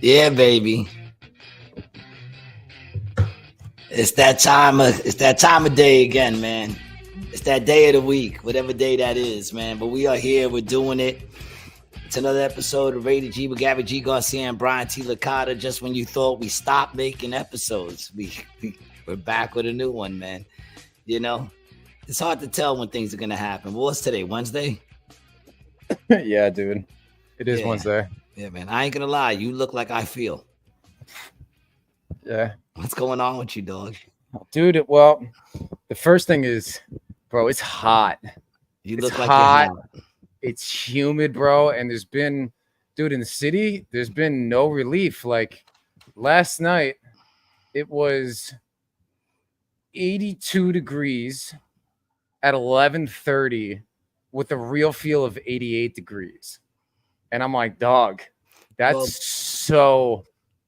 Yeah, baby. It's that time of day again, man. It's that day of the week, whatever day that is, man. But we are here, we're doing it. It's another episode of Rated G with Gabby G. Garcia and Brian T. Licata. Just when you thought we stopped making episodes, we're back with a new one, man. You know, it's hard to tell when things are gonna happen. What's today? Wednesday? Yeah, dude. It is Wednesday. Yeah, man. I ain't gonna lie, you look like I feel. Yeah. What's going on with you, dog? Dude, well, the first thing is, bro, it's hot. You It's look like hot. you're hot. It's humid, bro. And there's been, dude, in the city, there's been no relief. Like last night, it was 82 degrees at 11:30 with a real feel of 88 degrees. And I'm like, dog, that's so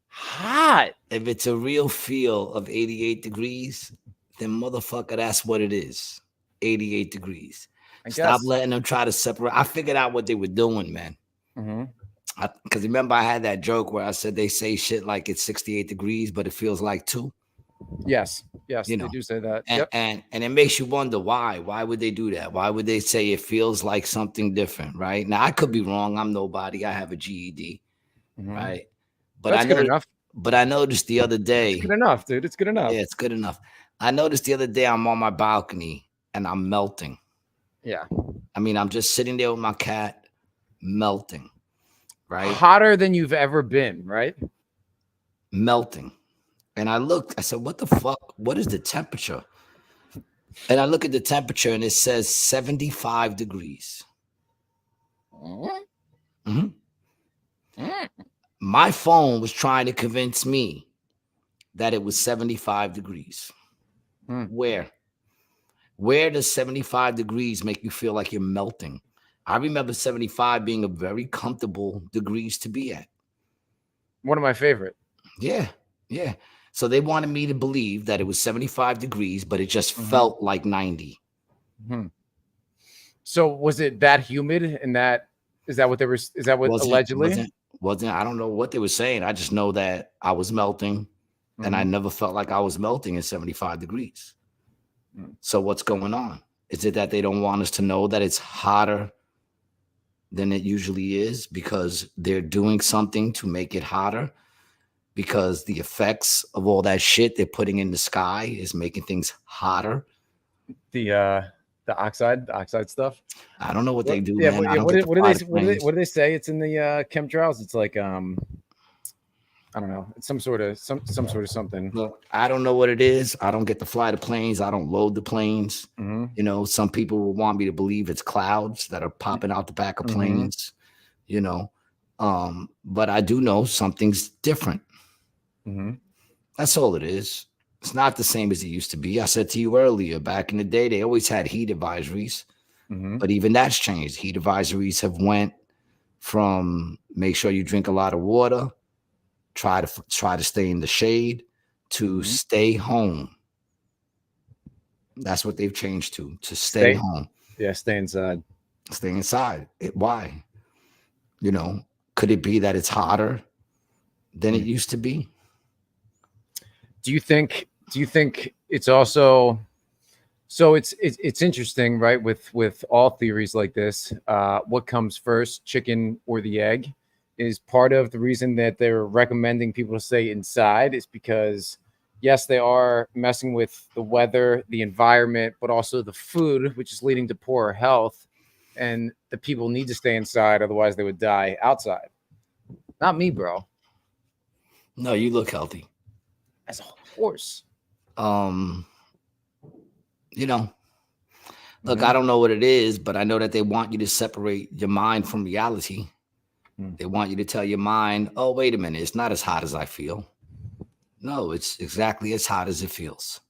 hot. If it's a real feel of 88 degrees, then motherfucker, that's what it is. 88 degrees. Stop letting them try to separate. I figured out what they were doing, man. Because remember, I had that joke where I said they say shit like it's 68 degrees, but it feels like 2. Yes, they do say that. And it makes you wonder why. Why would they do that? Why would they say it feels like something different, right? Now, I could be wrong. I'm nobody. I have a GED, right? But that's good enough. But I noticed the other day. It's good enough, dude. It's good enough. Yeah, it's good enough. I noticed the other day I'm on my balcony and I'm melting. Yeah. I mean, I'm just sitting there with my cat melting, right? Hotter than you've ever been, right? Melting. And I looked, I said, what the fuck? What is the temperature? And I look at the temperature and it says 75 degrees. My phone was trying to convince me that it was 75 degrees. Where does 75 degrees make you feel like you're melting? I remember 75 being a very comfortable degrees to be at. One of my favorite. Yeah. So they wanted me to believe that it was 75 degrees, but it just felt like 90. So was it that humid? And is that what allegedly? Wasn't I don't know what they were saying. I just know that I was melting, and I never felt like I was melting at 75 degrees. So what's going on? Is it that they don't want us to know that it's hotter than it usually is because they're doing something to make it hotter? Because the effects of all that shit they're putting in the sky is making things hotter. The oxide stuff. I don't know what they do. Yeah, man. What do they say? It's in the chemtrails. It's like I don't know. It's some sort of something. Look, I don't know what it is. I don't get to fly the planes. I don't load the planes. You know, some people will want me to believe it's clouds that are popping out the back of planes. You know, but I do know something's different. That's all it is. It's not the same as it used to be. I said to you earlier, back in the day, they always had heat advisories, but even that's changed. Heat advisories have went from make sure you drink a lot of water, try to stay in the shade, to stay home. That's what they've changed to stay home. Yeah, stay inside. Stay inside. Why? You know, could it be that it's hotter than it used to be? Do you think it's also so it's interesting, right? With all theories like this, what comes first, chicken or the egg? Is part of the reason that they're recommending people to stay inside is because yes, they are messing with the weather, the environment, but also the food, which is leading to poorer health, and the people need to stay inside, otherwise they would die outside. Not me, bro. No, you look healthy. As a horse. You know, look, I don't know what it is, but I know that they want you to separate your mind from reality. They want you to tell your mind, oh, wait a minute, it's not as hot as I feel. No, it's exactly as hot as it feels.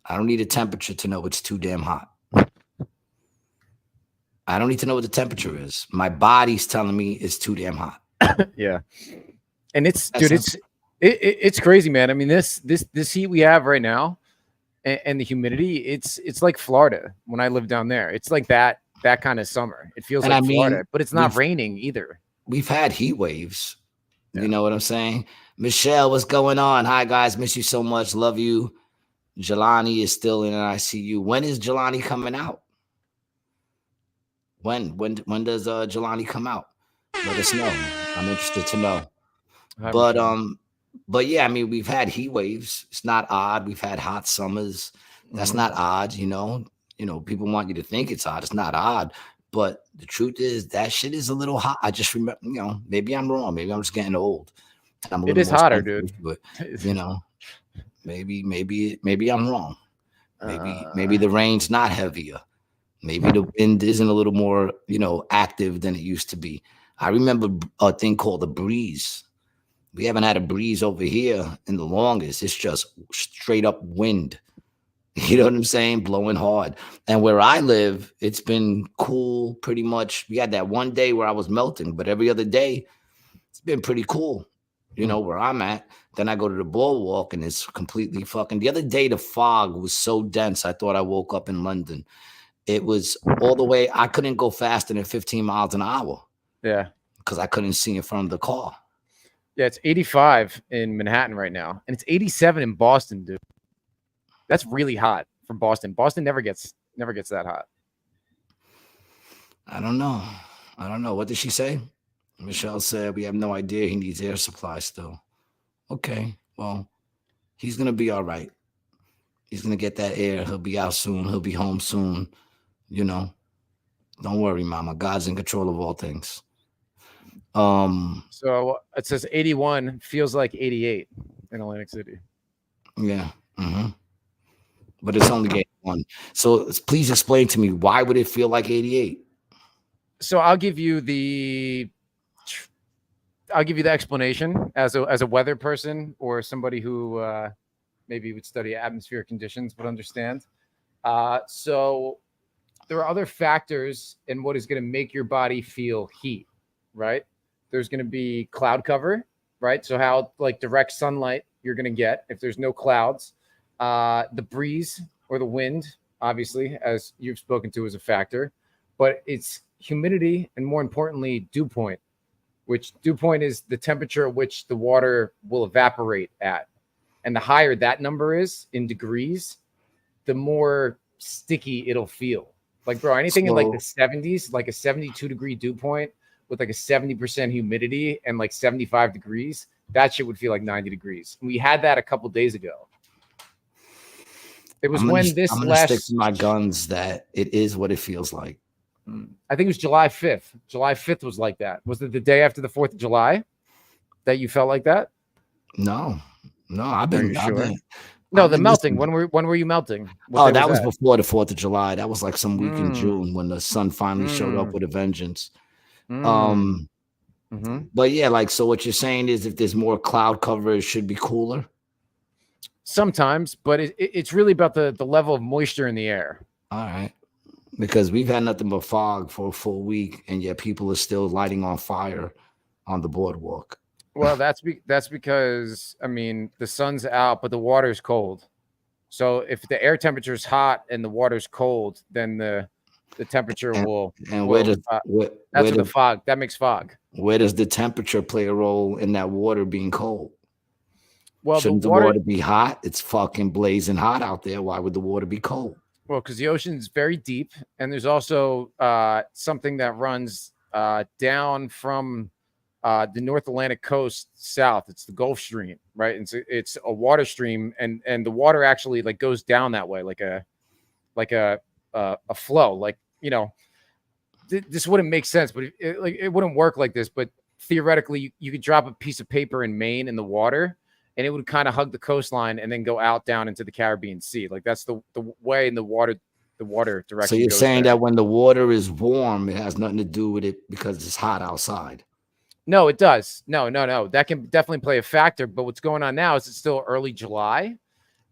I don't need a temperature to know it's too damn hot. I don't need to know what the temperature is. My body's telling me it's too damn hot. Yeah. And it's crazy, man. I mean, this heat we have right now and the humidity, it's like Florida when I lived down there. It's like that kind of summer. It feels like Florida, but it's not raining either. We've had heat waves, You know what I'm saying? Michelle, what's going on? Hi guys, miss you so much. Love you. Jelani is still in ICU. When is Jelani coming out? When does Jelani come out? Let us know. I'm interested to know. Hi, But Michelle. but yeah, I mean, we've had heat waves. It's not odd. We've had hot summers. That's not odd, you know. People want you to think it's odd. It's not odd. But the truth is that shit is a little hot. I just remember, maybe I'm wrong. Maybe I'm just getting old. And I'm a It little is more hotter, dude. sensitive to it, maybe I'm wrong. Maybe the rain's not heavier. Maybe the wind isn't a little more, active than it used to be. I remember a thing called a breeze. We haven't had a breeze over here in the longest. It's just straight up wind. You know what I'm saying? Blowing hard. And where I live, it's been cool pretty much. We had that one day where I was melting, but every other day, it's been pretty cool. Where I'm at. Then I go to the boardwalk and it's completely fucking. The other day, the fog was so dense. I thought I woke up in London. It was all the way. I couldn't go faster than 15 miles an hour. Yeah. Because I couldn't see in front of the car. Yeah, it's 85 in Manhattan right now. And it's 87 in Boston, dude. That's really hot for Boston. Boston never gets that hot. I don't know. What did she say? Michelle said, we have no idea. He needs air supply still. Okay. Well, he's going to be all right. He's going to get that air. He'll be out soon. He'll be home soon. Don't worry, mama. God's in control of all things. So it says 81 feels like 88 in Atlantic City. Yeah. But it's only 81. So please explain to me, why would it feel like 88? So I'll give you the explanation as a weather person or somebody who maybe would study atmospheric conditions would understand. So there are other factors in what is going to make your body feel heat, right? There's going to be cloud cover, right? So how like direct sunlight you're going to get if there's no clouds. The breeze or the wind, obviously, as you've spoken to, is a factor, but it's humidity and, more importantly, dew point, which dew point is the temperature at which the water will evaporate at. And the higher that number is in degrees, the more sticky it'll feel. Like, bro, anything in like the 70s, like a 72-degree dew point with like a 70% humidity and like 75 degrees, that shit would feel like 90 degrees. And we had that a couple days ago. It was I'm gonna stick to my guns that it is what it feels like. I think it was July 5th. July 5th was like that. Was it the day after the 4th of July that you felt like that? No, I've been sure. The melting. When were you melting? That was before the 4th of July. That was like some week in June when the sun finally showed up with a vengeance. But yeah, like, so what you're saying is if there's more cloud cover, it should be cooler. Sometimes, but it's really about the level of moisture in the air. All right. Because we've had nothing but fog for a full week, and yet people are still lighting on fire on the boardwalk. Well, that's because, I mean, the sun's out, but the water's cold. So if the air temperature is hot and the water's cold, then the temperature will. And that's the fog. That makes fog. Where does the temperature play a role in that water being cold? Well, shouldn't the water be hot? It's fucking blazing hot out there. Why would the water be cold? Well, because the ocean's very deep, and there's also something that runs down from the North Atlantic coast south. It's the Gulf Stream, right? And so it's a water stream, and the water actually like goes down that way, like a flow. Like, this wouldn't make sense, but it wouldn't work like this. But theoretically, you could drop a piece of paper in Maine in the water, and it would kind of hug the coastline and then go out down into the Caribbean Sea. Like that's the way in the water direction. So you're saying that when the water is warm, it has nothing to do with it because it's hot outside. No, it does. No. That can definitely play a factor. But what's going on now is it's still early July,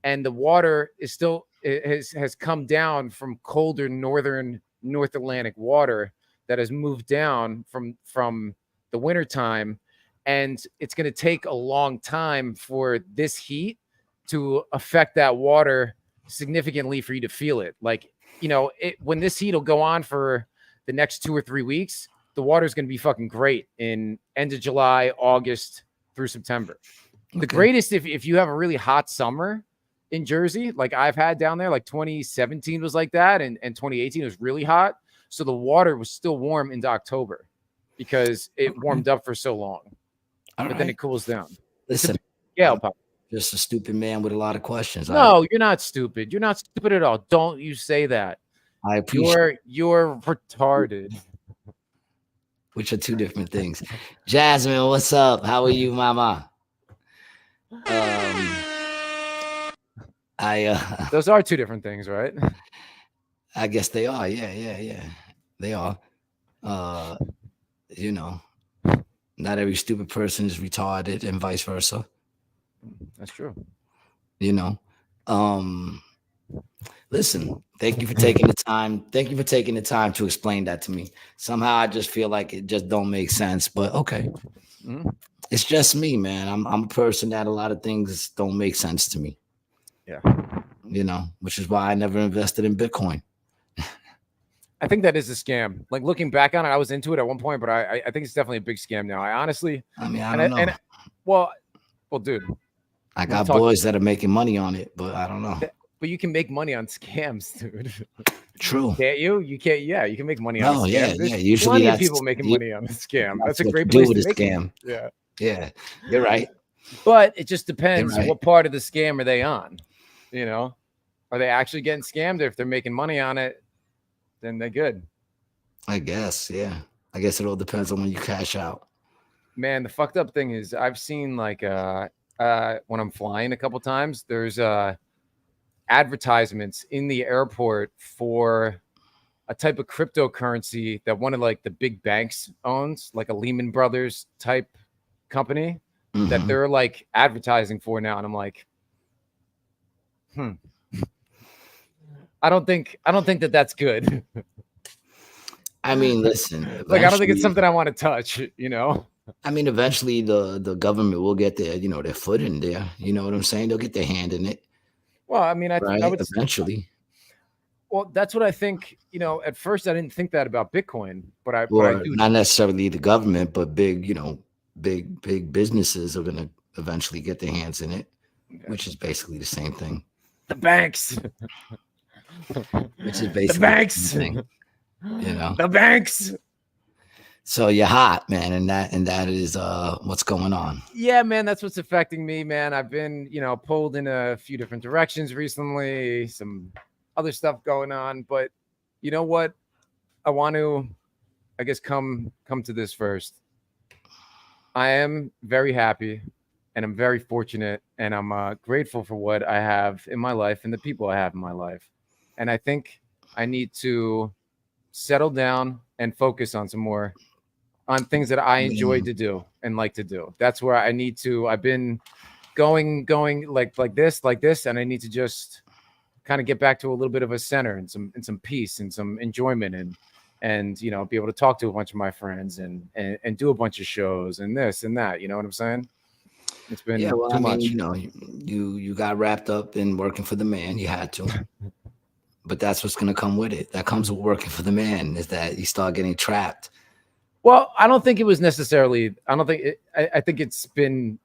and the water is still has come down from colder northern North Atlantic water that has moved down from the wintertime. And it's going to take a long time for this heat to affect that water significantly for you to feel it. Like, when this heat will go on for the next 2 or 3 weeks, the water is going to be fucking great in end of July, August, through September. The Okay. greatest if you have a really hot summer in Jersey, like I've had down there, like 2017 was like that, and 2018 was really hot. So the water was still warm into October because it warmed up for so long. But then it cools down. Listen, just a stupid man with a lot of questions. No, you're not stupid. You're not stupid at all. Don't you say that. I appreciate you're retarded. Which are two different things. Jasmine, what's up? How are you, mama? Those are two different things, right? I guess they are. Yeah. They are. You know, not every stupid person is retarded and vice versa. That's true. You know. Listen, thank you for taking the time. Thank you for taking the time to explain that to me. Somehow I just feel like it just don't make sense, but okay. It's just me, man. I'm a person that a lot of things don't make sense to me. Yeah. You know, which is why I never invested in Bitcoin. I think that is a scam. Like looking back on it, I was into it at one point, but I think it's definitely a big scam now. I don't know. Well, dude, I got boys that are making money on it, but I don't know. But you can make money on scams, dude. True. Can't you? You can't. Yeah, you can make money on. Yeah. Usually, plenty of people making money on a scam. That's a great place to make scam. Yeah, you're right. But it just depends what part of the scam are they on. You know, are they actually getting scammed? If they're making money on it, then they're good. I guess, yeah. I guess it all depends on when you cash out. Man, the fucked up thing is I've seen like when I'm flying a couple times, there's advertisements in the airport for a type of cryptocurrency that one of like the big banks owns, like a Lehman Brothers type company that they're like advertising for now. And I'm like, I don't think that that's good. I mean, listen, like, I don't think it's something I want to touch, you know? I mean, eventually the government will get their, their foot in there. You know what I'm saying? They'll get their hand in it. Well, I mean, I would eventually. Well, that's what I think. You know, at first I didn't think that about Bitcoin, but I do. Not necessarily the government, but big, big businesses are going to eventually get their hands in it, which is basically the same thing. The banks. Which is basically the banks. The same thing, the banks. So you're hot, man, and that is what's going on. Yeah, man, that's what's affecting me, man. I've been, pulled in a few different directions recently, some other stuff going on, but you know what? I want to, I guess, come to this first. I am very happy and I'm very fortunate and I'm grateful for what I have in my life and the people I have in my life. And I think I need to settle down and focus on on things that I enjoy to do and like to do. That's where I need to. I've been going like this, and I need to just kind of get back to a little bit of a center and some peace and some enjoyment and be able to talk to a bunch of my friends and do a bunch of shows and this and that. You know what I'm saying? It's been too much. You got wrapped up in working for the man. You had to. But that's what's going to come with it. That comes with working for the man, is that you start getting trapped. Well, I don't think it was necessarily. I don't think. I think it's been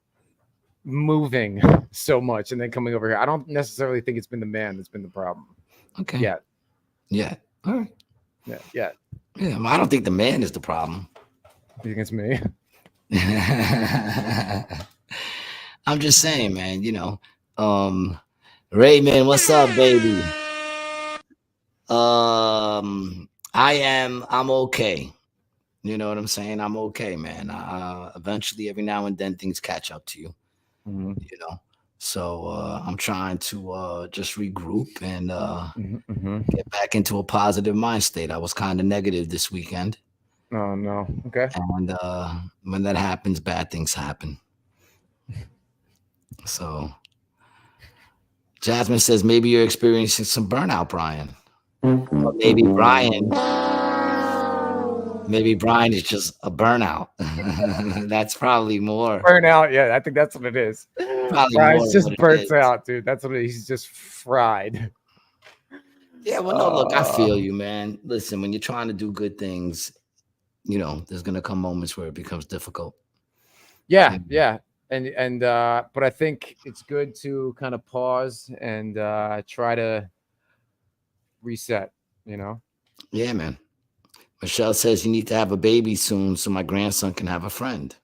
moving so much and then coming over here. I don't necessarily think it's been the man that's been the problem. Okay. Yeah. All right. Yeah. Well, I don't think the man is the problem. You think it's me? I'm just saying, man. Raymond, what's up, baby? I'm okay. You know what I'm saying? I'm okay, man. Eventually, every now and then, things catch up to you. So I'm trying to just regroup and get back into a positive mind state. I was kind of negative this weekend. Oh no. Okay. And when that happens, bad things happen. So Jasmine says maybe you're experiencing some burnout, Brian. Or maybe Brian is just a burnout. That's probably more burnout. Yeah, I think that's what it is. Brian's just burnt out, dude. That's what he's just fried. Yeah, well, no, look, I feel you, man. Listen, when you're trying to do good things, there's gonna come moments where it becomes difficult. Yeah. but I think it's good to kind of pause and try to reset, Yeah, man. Michelle says you need to have a baby soon so my grandson can have a friend.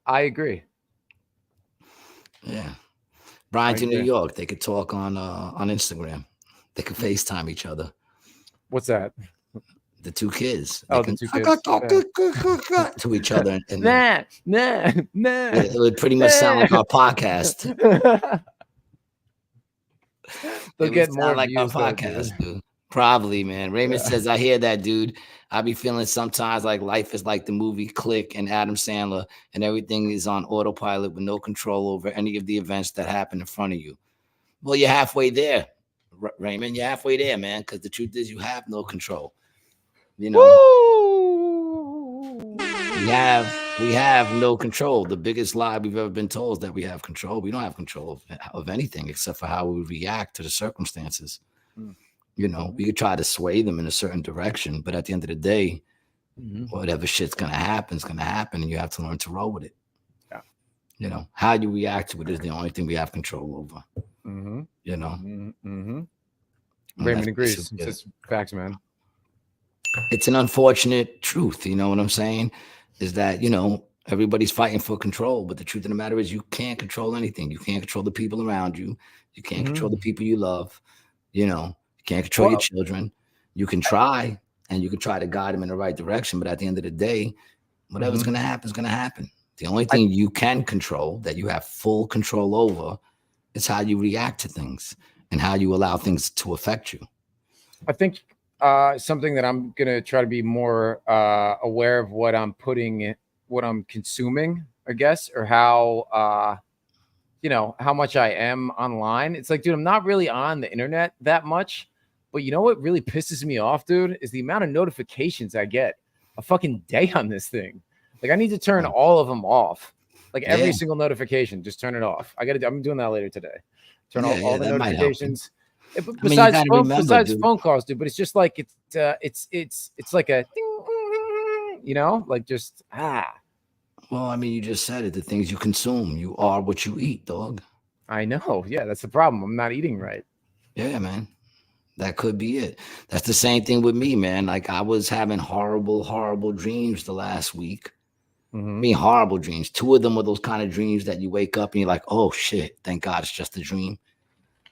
I agree. Yeah. Brian to New York. They could talk on Instagram. They could FaceTime each other. What's that? The two kids. The two kids. Talk to each other. And nah. It would pretty much sound like our podcast. They'll get more like views, our podcast, dude. Probably, man. Raymond says, I hear that, dude. I be feeling sometimes like life is like the movie Click and Adam Sandler, and everything is on autopilot with no control over any of the events that happen in front of you. Well, you're halfway there, Raymond. You're halfway there, man, because the truth is you have no control. We have no control. The biggest lie we've ever been told is that we have control. We don't have control of anything except for how we react to the circumstances. We could try to sway them in a certain direction, but at the end of the day, whatever shit's gonna happen is gonna happen, and you have to learn to roll with it. Yeah. How you react to it is the only thing we have control over. Raymond agrees. It's facts, man. It's an unfortunate truth. You know what I'm saying? Is that, everybody's fighting for control, but the truth of the matter is you can't control anything. You can't control the people around you. You can't control the people you love. You can't control your children. You can try, and you can try to guide them in the right direction. But at the end of the day, whatever's going to happen is going to happen. The only thing you can control, that you have full control over, is how you react to things and how you allow things to affect you. I think something that I'm going to try to be more aware of what I'm consuming, I guess, or how, how much I am online. It's like, dude, I'm not really on the internet that much, but you know what really pisses me off, dude, is the amount of notifications I get a fucking day on this thing. Like, I need to turn all of them off. Like every single notification, just turn it off. I'm doing that later today. Turn off all the notifications. Besides phone calls, dude, but it's just like it's like a ding, like just Well, I mean, you just said it. The things you consume, you are what you eat, dog. I know. Yeah, that's the problem. I'm not eating right. Yeah, man. That could be it. That's the same thing with me, man. Like, I was having horrible, horrible dreams the last week. I mean, horrible dreams. 2 of them were those kind of dreams that you wake up and you're like, oh, shit, thank God it's just a dream.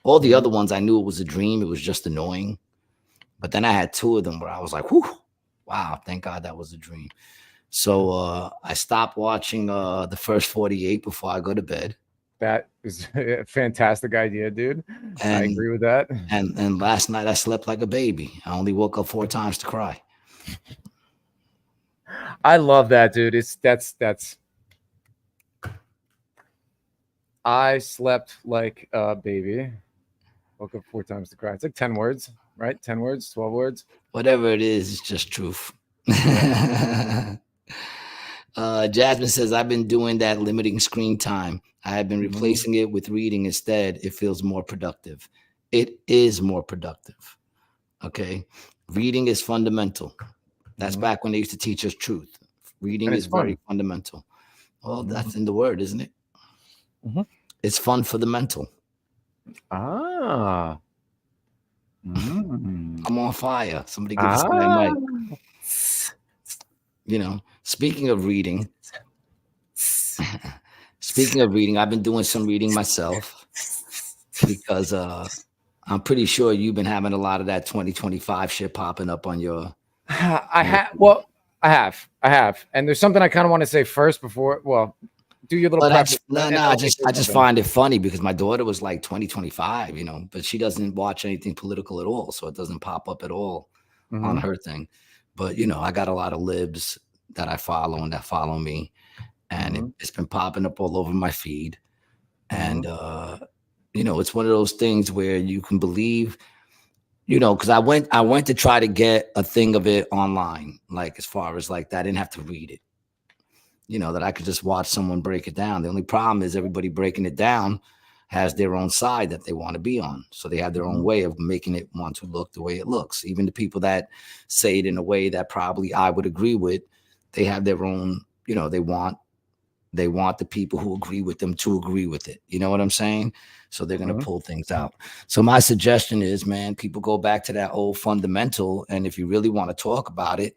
All the other ones, I knew it was a dream. It was just annoying. But then I had 2 of them where I was like, whew, wow, thank God that was a dream. So I stopped watching the first 48 before I go to bed. That is a fantastic idea, dude. And, I agree with that. And last night I slept like a baby. I only woke up 4 times to cry. I love that, dude. That's I slept like a baby. Woke up 4 times to cry. It's like 10 words, right? 10 words, 12 words. Whatever it is, it's just truth. Jasmine says, I've been doing that limiting screen time. I have been replacing it with reading instead. It feels more productive. It is more productive. Okay. Reading is fundamental. That's back when they used to teach us truth. Reading is very fundamental. Well, that's in the word, isn't it? It's fun for the mental. I'm on fire. Somebody give us my mic. Speaking of reading, I've been doing some reading myself because I'm pretty sure you've been having a lot of that 2025 shit popping up on your. I have. And there's something I kind of want to say first before, do your little prep. I just find it funny because my daughter was like 2025, but she doesn't watch anything political at all. So it doesn't pop up at all on her thing. But, I got a lot of libs that I follow and that follow me. And it's been popping up all over my feed. And, it's one of those things where you can believe, because I went to try to get a thing of it online, like as far as like that. I didn't have to read it, that I could just watch someone break it down. The only problem is everybody breaking it down has their own side that they want to be on. So they have their own way of making it want to look the way it looks. Even the people that say it in a way that probably I would agree with, they have their own, they want They want the people who agree with them to agree with it. You know what I'm saying? So they're going to pull things out. So my suggestion is, man, people go back to that old fundamental. And if you really want to talk about it,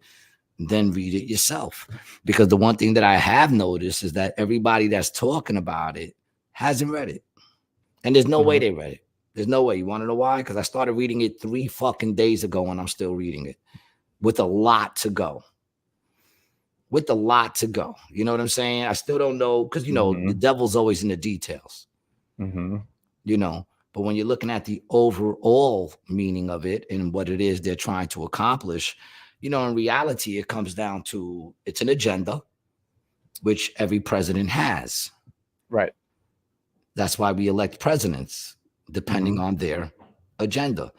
then read it yourself. Because the one thing that I have noticed is that everybody that's talking about it hasn't read it. And there's no way they read it. There's no way. You want to know why? Because I started reading it 3 fucking days ago and I'm still reading it with a lot to go. With a lot to go. You know what I'm saying? I still don't know because, you know, the devil's always in the details. You know, but when you're looking at the overall meaning of it and what it is they're trying to accomplish, you know, in reality, it comes down to it's an agenda, which every president has. Right. That's why we elect presidents, depending on their agenda,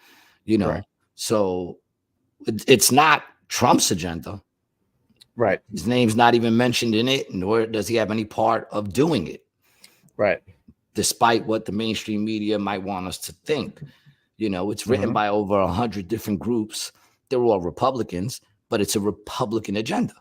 you know. So it's not Trump's agenda. Right. His name's not even mentioned in it, nor does he have any part of doing it. Right. Despite what the mainstream media might want us to think. You know, it's written by over 100 different groups. They're all Republicans, but it's a Republican agenda.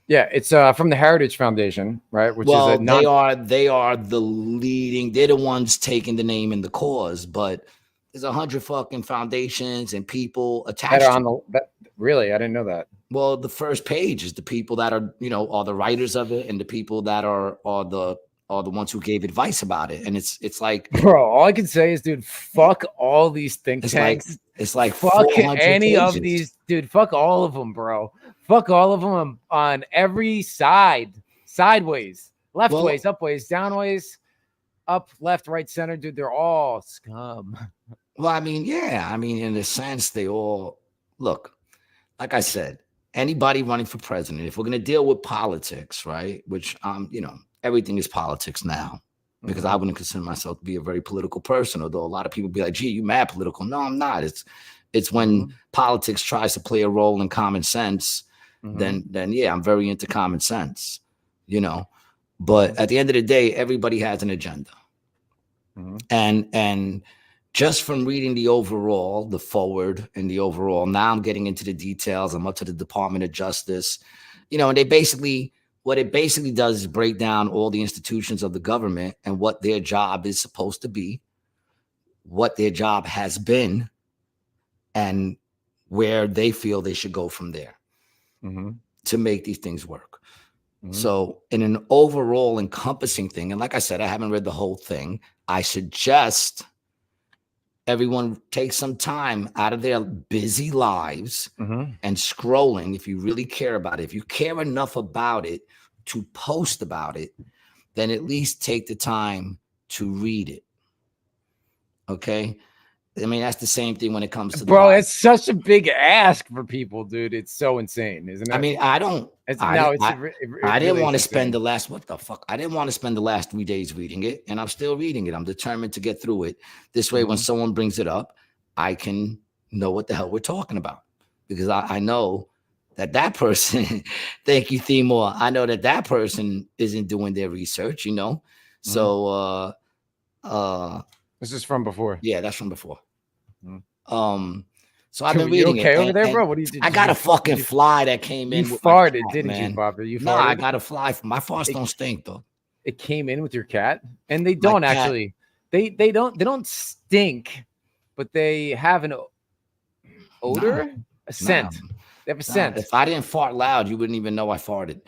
Yeah, it's from the Heritage Foundation, right? Which is they are the leading, they're the ones taking the name and the cause, but there's 100 fucking foundations and people attached to it. Really? I didn't know that. Well, the first page is the people that are, you know, are the writers of it and the people that are the ones who gave advice about it. And it's like, bro, all I can say is, dude, fuck all these think tanks. It's like fuck any pages. of these, dude. Fuck all of them, bro. Fuck all of them on every side, sideways, leftways, upways, downways, up, left, right, center, dude. They're all scum. Well, I mean, yeah. I mean, in a sense, they all look. Like I said, anybody running for president, if we're going to deal with politics, right? Which, you know, everything is politics now, because I wouldn't consider myself to be a very political person, although a lot of people be like, gee, you mad political. No, I'm not. It's when politics tries to play a role in common sense, then yeah, I'm very into common sense, you know. But at the end of the day, everybody has an agenda. And just from reading the overall, the forward and the overall, now I'm getting into the details. I'm up to the Department of Justice, you know, and what it basically does is break down all the institutions of the government and what their job is supposed to be, what their job has been, and where they feel they should go from there to make these things work. So in an overall encompassing thing, and like I said, I haven't read the whole thing, I suggest everyone take some time out of their busy lives and scrolling. If you really care about it, if you care enough about it to post about it, then at least take the time to read it. Okay. I mean, that's the same thing when it comes to bro. It's such a big ask for people, dude. It's so insane, isn't it? I mean, I didn't want to spend the last 3 days reading it, and I'm still reading it. I'm determined to get through it. This way, when someone brings it up, I can know what the hell we're talking about, because I know that person, thank you, Timur. I know that person isn't doing their research, you know? So, this is from before. Yeah, that's from before. So I've been reading it. Okay, over there, bro. What do you do? I got a fucking fly that came in. You farted, didn't you, Bobby? You farted? No, I got a fly. My farts don't stink though. It came in with your cat, and they don't actually. They don't stink, but they have an odor, a scent. They have a scent. If I didn't fart loud, you wouldn't even know I farted.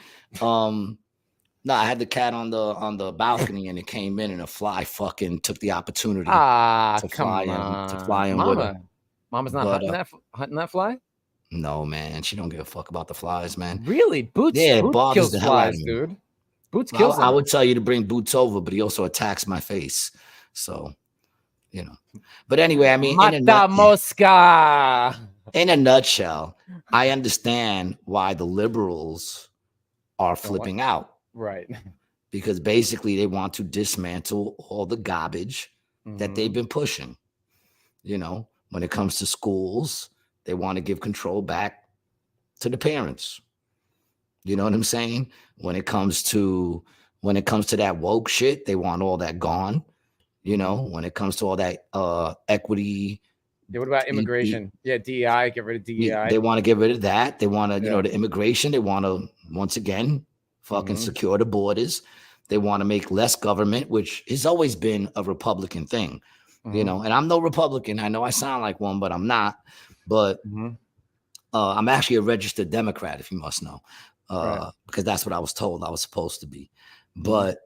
No, I had the cat on the balcony, and it came in, and a fly fucking took the opportunity to fly in with her. Mama's not hunting that fly? No, man, she don't give a fuck about the flies, man. Really? Boots? Yeah, Boots kills the flies, dude. Boots kills them. I would tell you to bring Boots over, but he also attacks my face, so you know. But anyway, I mean, mosca. In a nutshell, I understand why the liberals are flipping out. Right. Because basically they want to dismantle all the garbage that they've been pushing. You know, when it comes to schools, they want to give control back to the parents. You know what I'm saying? When it comes to that woke shit, they want all that gone. You know, when it comes to all that equity. Yeah, what about immigration? DEI, get rid of DEI. They want to get rid of that. They want to, you know, the immigration, they want to once again fucking secure the borders. They want to make less government, which has always been a Republican thing, you know. And I'm no Republican. I know I sound like one, but I'm not. But I'm actually a registered Democrat, if you must know, because that's what I was told I was supposed to be. But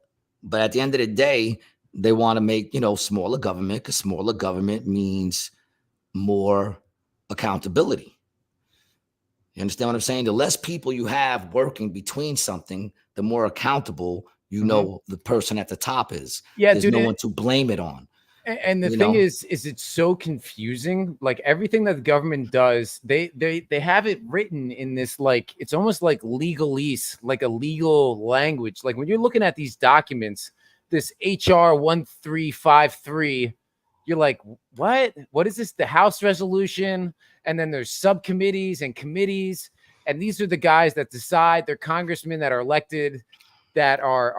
at the end of the day, they want to make, you know, smaller government, because smaller government means more accountability. You understand what I'm saying? The less people you have working between something, the more accountable you know the person at the top is. Yeah, there's dude, no one to blame it on. And the thing is it's so confusing. Like everything that the government does, they have it written in this, like, it's almost like legalese, like a legal language. Like when you're looking at these documents, this HR 1353, you're like, what is this? The House resolution, and then there's subcommittees and committees, and these are the guys that decide. They're congressmen that are elected, that are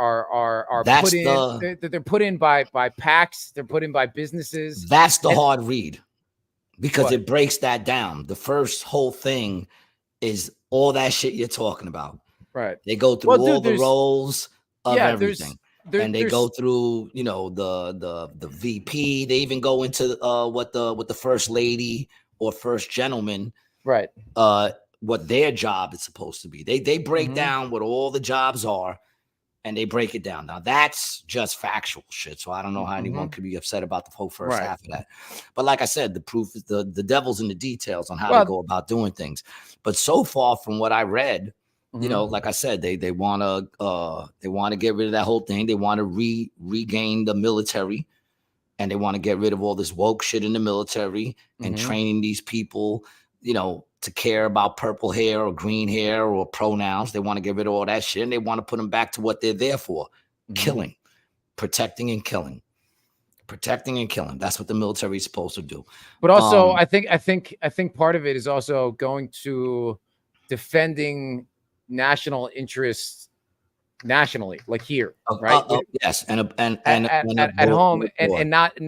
put in. They're put in by PACs. They're put in by businesses. That's the hard read, because it breaks that down. The first whole thing is all that shit you're talking about. Right. They go through all the roles of everything. And they go through, you know, the VP. They even go into what the first lady or first gentleman, right? What their job is supposed to be. They break down what all the jobs are, and they break it down. Now that's just factual shit. So I don't know how anyone could be upset about the whole first half of that. But like I said, the proof is the devil's in the details on how to go about doing things. But so far from what I read, you know, like I said, they want to get rid of that whole thing. They want to regain the military, and they want to get rid of all this woke shit in the military and training these people, you know, to care about purple hair or green hair or pronouns. They want to get rid of all that shit, and they want to put them back to what they're there for: killing, protecting, and killing. Protecting and killing. That's what the military is supposed to do. But also, I think part of it is also going to defending national interests nationally, like here, right? Yes, and at home, and not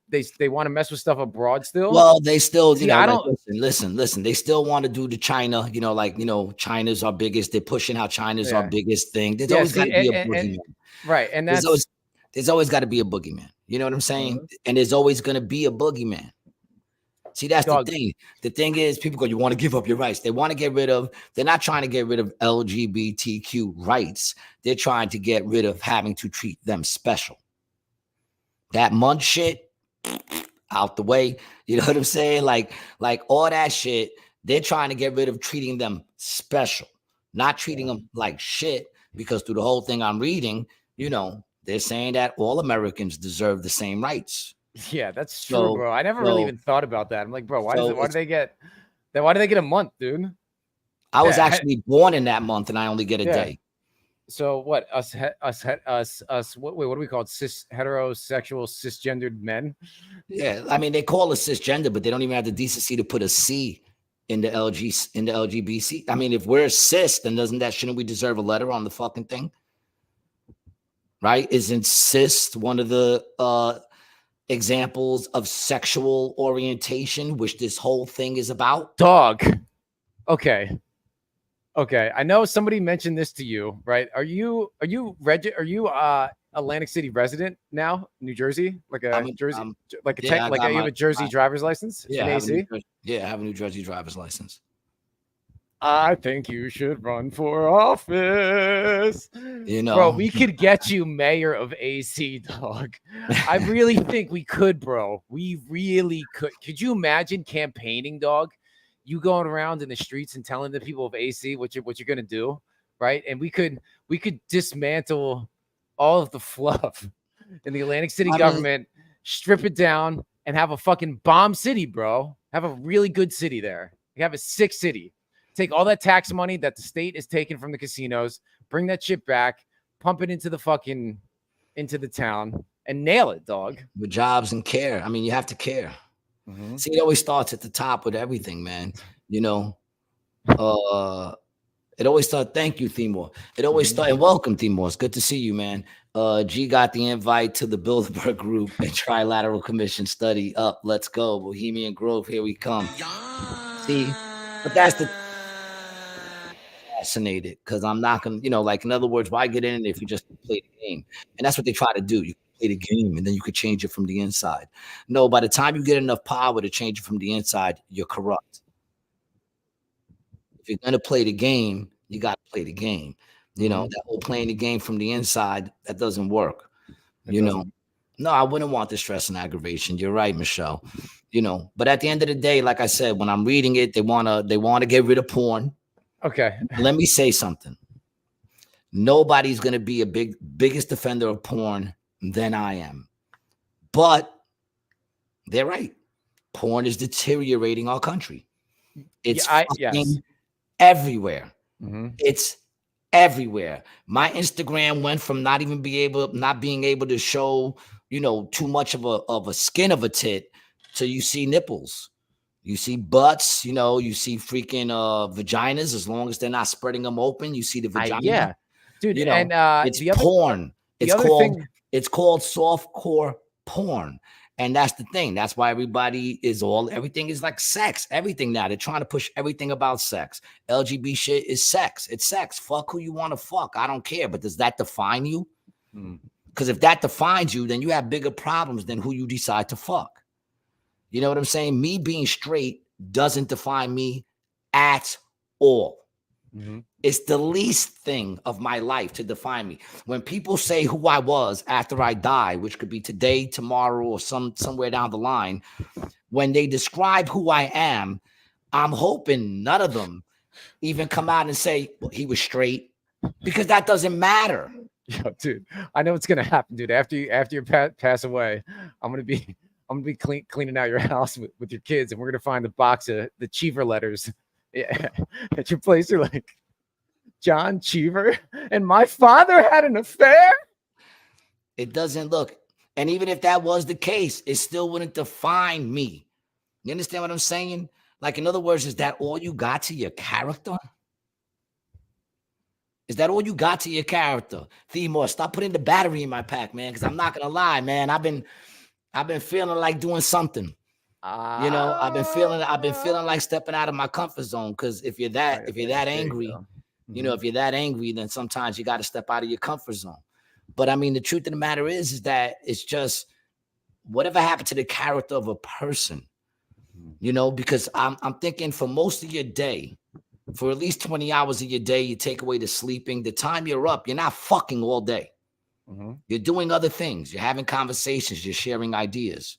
they want to mess with stuff abroad still. Well, they still, you know, I don't listen. They still want to do the China, you know, like, you know, China's our biggest. They're pushing how China's our biggest thing. There's always got to be a boogeyman, right? And there's always got to be a boogeyman. You know what I'm saying? And there's always going to be a boogeyman. See, that's the thing. The thing is, people go, you want to give up your rights. They want to get rid of, they're not trying to get rid of LGBTQ rights. They're trying to get rid of having to treat them special. That munch shit, out the way. You know what I'm saying? Like all that shit, they're trying to get rid of treating them special, not treating them like shit, because through the whole thing I'm reading, you know, they're saying that all Americans deserve the same rights. Yeah, that's true, bro. I never really even thought about that. I'm like, bro, why do they get a month, dude? I was actually born in that month, and I only get a day. So what? Us. What do we call it? Heterosexual cisgendered men. Yeah, I mean, they call us cisgender, but they don't even have the decency to put a C in the LGBT. I mean, if we're cis, then shouldn't we deserve a letter on the fucking thing? Right? Isn't cis one of the examples of sexual orientation, which this whole thing is about? Dog. Okay. I know somebody mentioned this to you, right? Are you Atlantic City resident now, New Jersey? Like a Jersey, you have a Jersey driver's license? Yeah, I have a New Jersey driver's license. I think you should run for office. You know, bro, we could get you mayor of AC, dog. I really think we could, bro. We really could. Could you imagine campaigning, dog? You going around in the streets and telling the people of AC what you're gonna do, right? And we could dismantle all of the fluff in the Atlantic City government, strip it down, and have a fucking bomb city, bro. Have a really good city there. You have a sick city. Take all that tax money that the state is taking from the casinos, bring that shit back, pump it into the town, and nail it, dog. With jobs and care. I mean, you have to care. See, it always starts at the top with everything, man. You know, it always starts. Thank you, Timor. It always starts. And welcome, Timor. It's good to see you, man. G got the invite to the Bilderberg Group and Trilateral Commission study up. Let's go. Bohemian Grove, here we come. See, but that's the fascinated because I'm not gonna, like in other words, why get in it if you just play the game? And that's what they try to do. You play the game and then you could change it from the inside. No, by the time you get enough power to change it from the inside, you're corrupt. If you're gonna play the game, you gotta play the game. That whole playing the game from the inside, that doesn't work. No, I wouldn't want the stress and aggravation. You're right, Michelle. But at the end of the day, like I said, when I'm reading it, they wanna get rid of porn. Okay. Let me say something. Nobody's gonna be biggest defender of porn than I am. But they're right. Porn is deteriorating our country. It's everywhere. It's everywhere. My Instagram went from not being able to show, too much of a skin of a tit to you see nipples. You see butts, you see freaking vaginas, as long as they're not spreading them open. You see the vagina. Dude, and it's porn. It's called softcore porn. And that's the thing. That's why everything is like sex. Everything now. They're trying to push everything about sex. LGBT shit is sex. It's sex. Fuck who you want to fuck. I don't care. But does that define you? Because if that defines you, then you have bigger problems than who you decide to fuck. You know what I'm saying? Me being straight doesn't define me at all. It's the least thing of my life to define me. When people say who I was after I die, which could be today, tomorrow, or somewhere down the line, when they describe who I am, I'm hoping none of them even come out and say, well, he was straight, because that doesn't matter. Yo, dude, I know what's gonna happen, dude. After you pass away, I'm gonna be cleaning out your house with your kids, and we're gonna find the box of the Cheever letters. Yeah, at your place, you're like, John Cheever, and my father had an affair. It doesn't look, and even if that was the case, it still wouldn't define me. You understand what I'm saying? Like, in other words, is that all you got to your character? Is that all you got to your character? Themore, stop putting the battery in my pack, man, because I'm not gonna lie, man. I've been feeling like doing something. I've been feeling like stepping out of my comfort zone, because if you're that angry, if you're that angry, then sometimes you got to step out of your comfort zone. But I mean, the truth of the matter is that it's just whatever happened to the character of a person, because I'm thinking for most of your day, for at least 20 hours of your day, you take away the sleeping, the time you're up, you're not fucking all day. You're doing other things. You're having conversations. You're sharing ideas.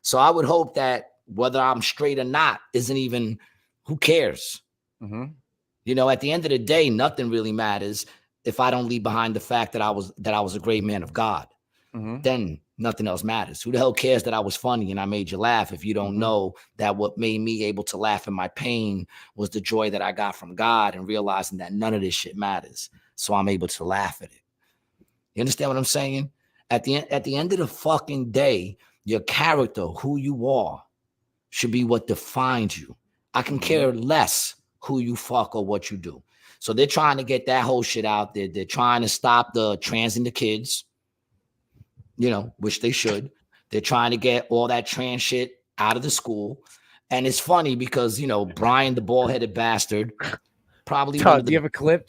So I would hope that whether I'm straight or not isn't even, who cares? At the end of the day, nothing really matters if I don't leave behind the fact that I was a great man of God. Then nothing else matters. Who the hell cares that I was funny and I made you laugh if you don't know that what made me able to laugh in my pain was the joy that I got from God and realizing that none of this shit matters. So I'm able to laugh at it. You understand what I'm saying? At the end of the fucking day, your character, who you are, should be what defines you. I can care less who you fuck or what you do. So they're trying to get that whole shit out there. They're trying to stop the transing the kids, which they should. They're trying to get all that trans shit out of the school. And it's funny because, Brian, the bald-headed bastard, probably Todd, do you have a clip?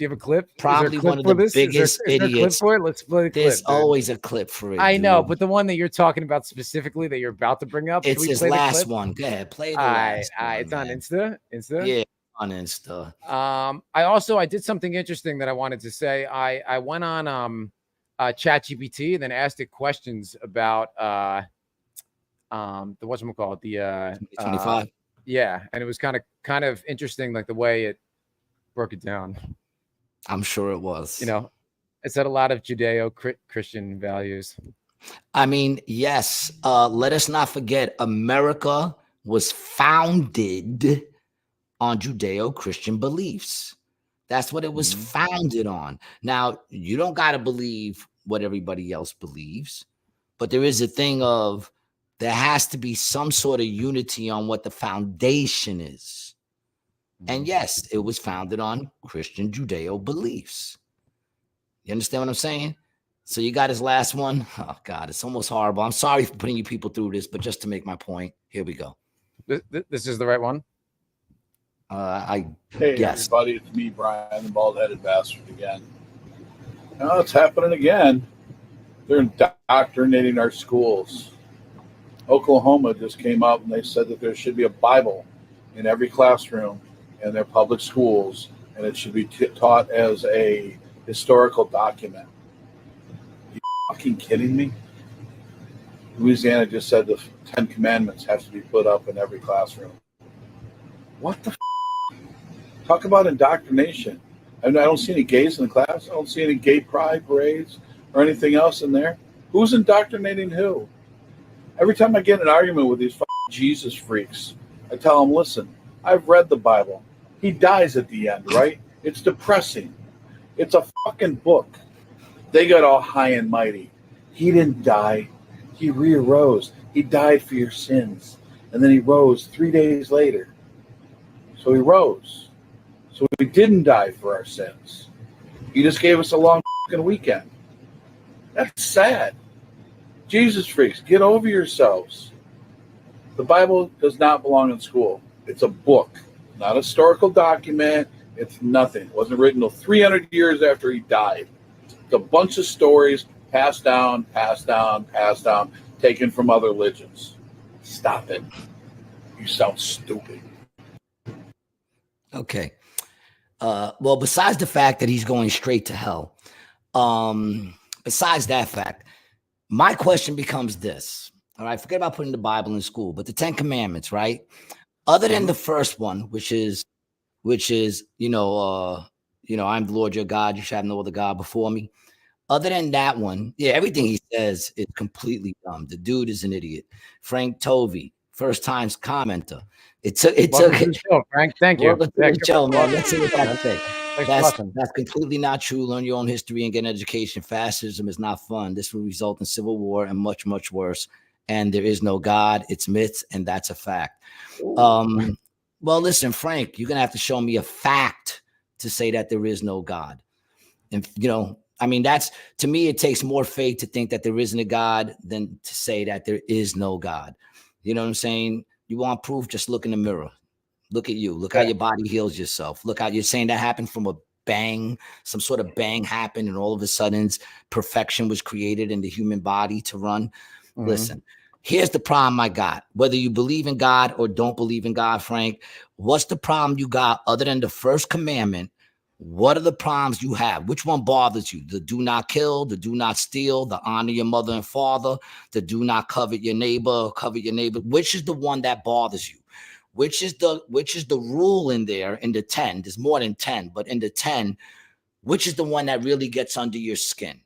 Probably one of the biggest idiots. For it? Let's play the clip. There's always a clip for it. I know, but the one that you're talking about specifically that you're about to bring up, it's his last one. Go ahead, play the last one. It's on Insta. Yeah, on Insta. I did something interesting that I wanted to say. I went on ChatGPT and then asked it questions about the whatchamacallit, the 25. Yeah, and it was kind of interesting, like the way it broke it down. I'm sure it was. It said a lot of Judeo-Christian values. I mean, yes. Let us not forget, America was founded on Judeo-Christian beliefs. That's what it was founded on. Now, you don't got to believe what everybody else believes, but there is a thing of there has to be some sort of unity on what the foundation is. And yes, it was founded on Christian Judeo beliefs. You understand what I'm saying? So you got his last one. Oh, God, it's almost horrible. I'm sorry for putting you people through this, but just to make my point, here we go. This is the right one? Hey, Yes. everybody, it's me, Brian, the bald-headed bastard again. Now it's happening again. They're indoctrinating our schools. Oklahoma just came out and they said that there should be a Bible in every classroom in their public schools, and it should be taught as a historical document. You fucking kidding me? Louisiana just said the 10 Commandments have to be put up in every classroom. What the Talk about indoctrination. I don't see any gays in the class. I don't see any gay pride parades or anything else in there. Who's indoctrinating who? Every time I get in an argument with these Jesus freaks, I tell them, listen, I've read the Bible. He dies at the end, right? It's depressing. It's a fucking book. They got all high and mighty. He didn't die. He re-arose. He died for your sins. And then he rose 3 days later. So he rose. So he didn't die for our sins. He just gave us a long fucking weekend. That's sad. Jesus freaks, get over yourselves. The Bible does not belong in school. It's a book, not a historical document. It's nothing. It wasn't written until 300 years after he died. It's a bunch of stories passed down, taken from other religions. Stop it. You sound stupid. Okay. Well, besides the fact that he's going straight to hell, besides that fact, my question becomes this. All right, forget about putting the Bible in school, but the 10 Commandments, right? Other than the first one, which is, I'm the Lord your God, you shall have no other God before me. Other than that one, yeah, everything he says is completely dumb. The dude is an idiot. Frank Tovey, first times commenter. It took show, Frank. Thank you. Welcome to the show, man. Let's see what that say. That's completely not true. Learn your own history and get an education. Fascism is not fun. This will result in civil war and much, much worse. And there is no God. It's myths, and that's a fact. Well, listen, Frank, you're gonna have to show me a fact to say that there is no God. And that's, to me, it takes more faith to think that there isn't a God than to say that there is no God. You know what I'm saying? You want proof? Just look in the mirror. Look at you. Look how your body heals yourself. Look how you're saying that happened from a bang. Some sort of bang happened, and all of a sudden perfection was created in the human body to run. Mm-hmm. Listen, here's the problem I got. Whether you believe in God or don't believe in God, Frank, what's the problem you got other than the first commandment? What are the problems you have? Which one bothers you? The do not kill, the do not steal, the honor your mother and father, the do not covet your neighbor, covet your neighbor. Which is the one that bothers you? Which is the rule in there in the 10? There's more than 10, but in the 10, which is the one that really gets under your skin?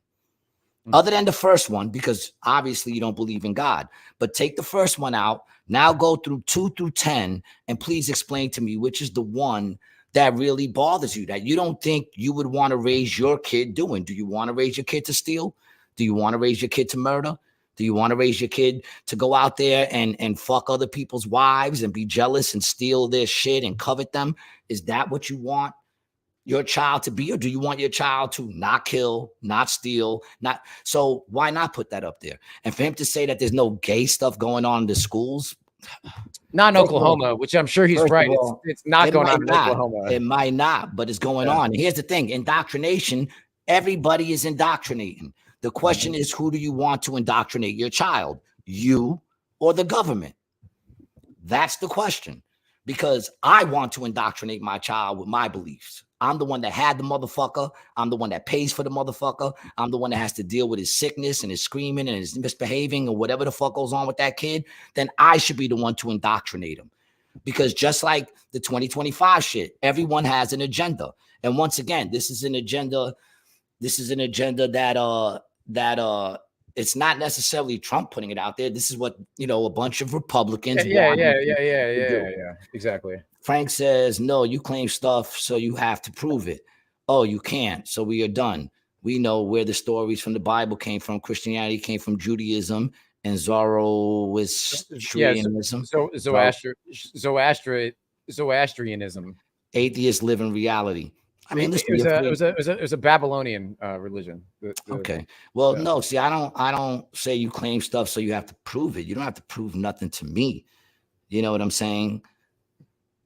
Mm-hmm. Other than the first one, because obviously you don't believe in God, but take the first one out. Now go through 2 through 10, and please explain to me which is the one that really bothers you, that you don't think you would want to raise your kid doing. Do you want to raise your kid to steal? Do you want to raise your kid to murder? Do you want to raise your kid to go out there and fuck other people's wives and be jealous and steal their shit and covet them? Is that what you want your child to be? Or do you want your child to not kill, not steal, not? So why not put that up there? And for him to say that there's no gay stuff going on in the schools, not in Oklahoma, which I'm sure he's right. It's not going on in Oklahoma. It might not, but it's going on. And here's the thing: indoctrination. Everybody is indoctrinating. The question is, who do you want to indoctrinate your child? You or the government? That's the question. Because I want to indoctrinate my child with my beliefs. I'm the one that had the motherfucker. I'm the one that pays for the motherfucker. I'm the one that has to deal with his sickness and his screaming and his misbehaving or whatever the fuck goes on with that kid. Then I should be the one to indoctrinate him. Because just like the 2025 shit, everyone has an agenda. And once again, this is an agenda that it's not necessarily Trump putting it out there. This is what, a bunch of Republicans want. Yeah. Exactly. Frank says, no, you claim stuff, so you have to prove it. Oh, you can't. So we are done. We know where the stories from the Bible came from. Christianity came from Judaism and Zoroastrianism. Zoroastrianism. Atheists live in reality. I mean, listen, it was a Babylonian religion. Okay. Well, no, see, I don't say you claim stuff, so you have to prove it. You don't have to prove nothing to me. You know what I'm saying?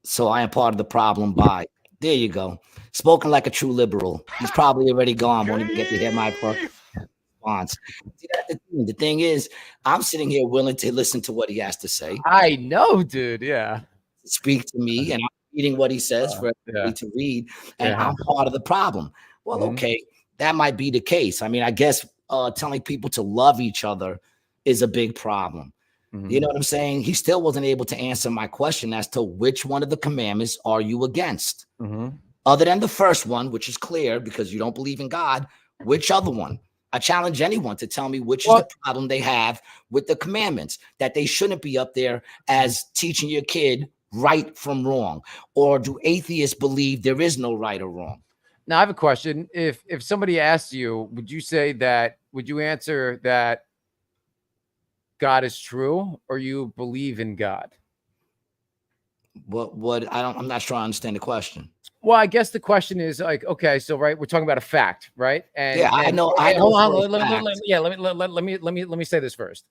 So I am part of the problem by, there you go. Spoken like a true liberal. He's probably already gone. Won't even get to hear my fucking response. See, that's the thing. The thing is, I'm sitting here willing to listen to what he has to say. I know, dude. Yeah. Speak to me, and I'm reading what he says for everybody to read, and I'm part of the problem. Well, okay, that might be the case. I mean, I guess telling people to love each other is a big problem. You know what I'm saying? He still wasn't able to answer my question as to which one of the commandments are you against? Other than the first one, which is clear because you don't believe in God, which other one? I challenge anyone to tell me which is the problem they have with the commandments, that they shouldn't be up there as teaching your kid right from wrong. Or do atheists believe there is no right or wrong? Now I have a question. If somebody asked you, would you answer that God is true, or you believe in God? I'm not sure I understand the question. Well, I guess the question is like, okay, so right, we're talking about a fact, right? And yeah, I know. Hold on, let me say this first.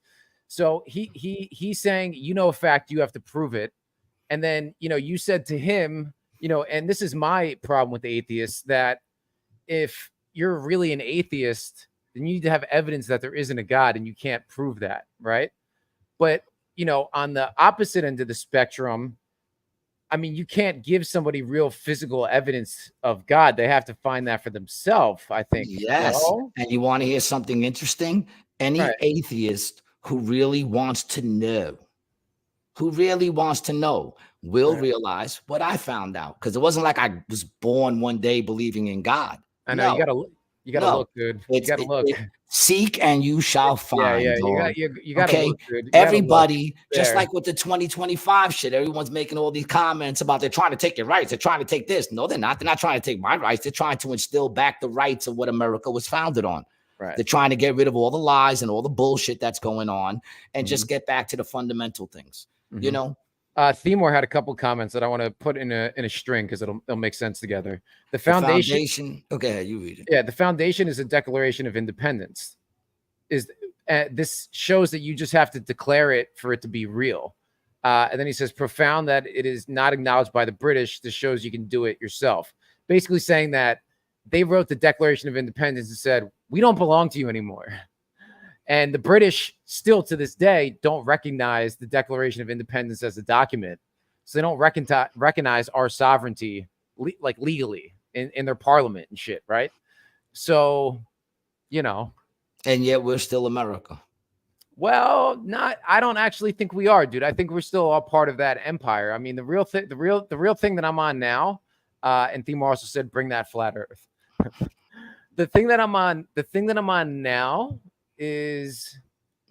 So he's saying, you know, a fact, you have to prove it, and then you said to him, and this is my problem with the atheists, that if you're really an atheist, then you need to have evidence that there isn't a God, and you can't prove that, right? But on the opposite end of the spectrum, I mean, you can't give somebody real physical evidence of God. They have to find that for themselves, I think. Yes. And you want to hear something interesting? Any atheist who really wants to know, will realize what I found out. Because it wasn't like I was born one day believing in God. I know. You gotta look, dude. You gotta look. Seek and you shall find. Yeah. You gotta look, dude. Everybody, just like with the 2025 shit, everyone's making all these comments about they're trying to take your rights. They're trying to take this. No, they're not. They're not trying to take my rights. They're trying to instill back the rights of what America was founded on. Right. They're trying to get rid of all the lies and all the bullshit that's going on and just get back to the fundamental things. Themor had a couple comments that I want to put in a string because it'll make sense together. The foundation. Okay, you read it. Yeah, the foundation is a Declaration of Independence. This shows that you just have to declare it for it to be real. And then he says, profound that it is not acknowledged by the British. This shows you can do it yourself. Basically saying that they wrote the Declaration of Independence and said, we don't belong to you anymore. And the British still to this day don't recognize the Declaration of Independence as a document. So they don't recognize our sovereignty legally in their parliament and shit, right? So, And yet we're still America. Well, I don't actually think we are, dude. I think we're still all part of that empire. I mean, the real thing that I'm on now, and Themor also said, bring that flat earth. The thing that I'm on now is,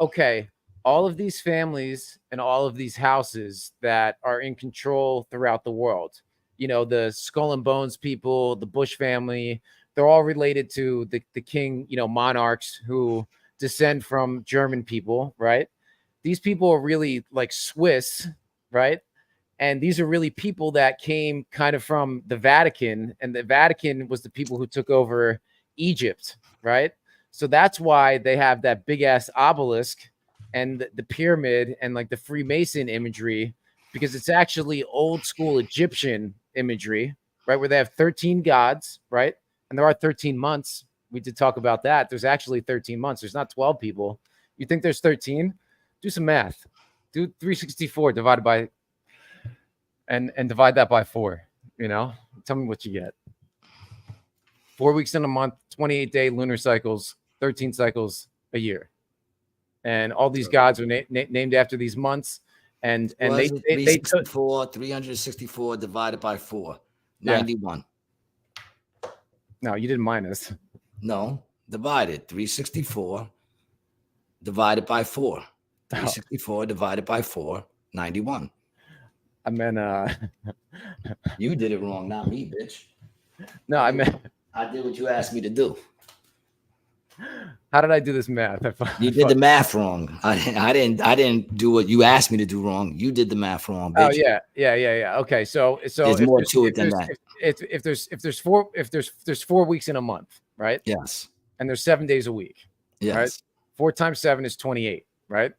okay, all of these families and all of these houses that are in control throughout the world, the Skull and Bones people, the Bush family, they're all related to the king, monarchs who descend from German people, right? These people are really like Swiss, right? And these are really people that came kind of from the Vatican, and the Vatican was the people who took over Egypt, right? So that's why they have that big ass obelisk and the pyramid and like the Freemason imagery, because it's actually old school Egyptian imagery, right? Where they have 13 gods, right? And there are 13 months. We did talk about that. There's actually 13 months. There's not 12 people. You think there's 13? Do some math. Do 364 divided by and divide that by 4. Tell me what you get. 4 weeks in a month, 28-day lunar cycles, 13 cycles a year, and all these gods are named after these months. And they 364 divided by 4, 91. No, you didn't minus. No, divided 364 divided by 4. 364 divided by 4, 91. I meant you did it wrong, not me, bitch. No, I did what you asked me to do. How did I do this math? You did the math wrong. I didn't do what you asked me to do wrong. You did the math wrong, bitch. Oh yeah. Okay, so there's more to it than that. If there's 4 weeks in a month, right? Yes. And there's 7 days a week. Yes. Right? 4 times 7 is 28, right?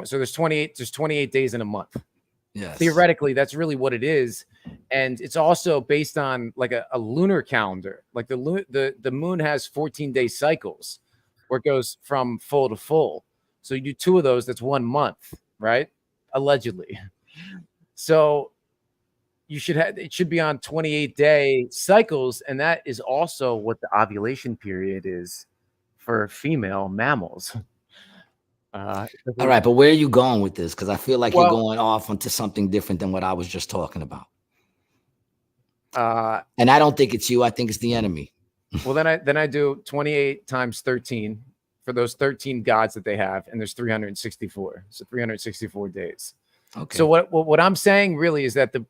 So there's 28 days in a month. Yes. Theoretically, that's really what it is. And it's also based on like a lunar calendar. Like the moon has 14-day cycles where it goes from full to full. So you do 2 of those, that's 1 month, right? Allegedly. So it should be on 28-day cycles, and that is also what the ovulation period is for female mammals. All right, but where are you going with this? Because I feel like you're Well, going off onto something different than what I was just talking about. uh, And I don't think it's you. I think it's the enemy. well, then I do 28 times 13 for those 13 gods that they have, and there's 364, so 364 days. Okay. So what I'm saying really is that the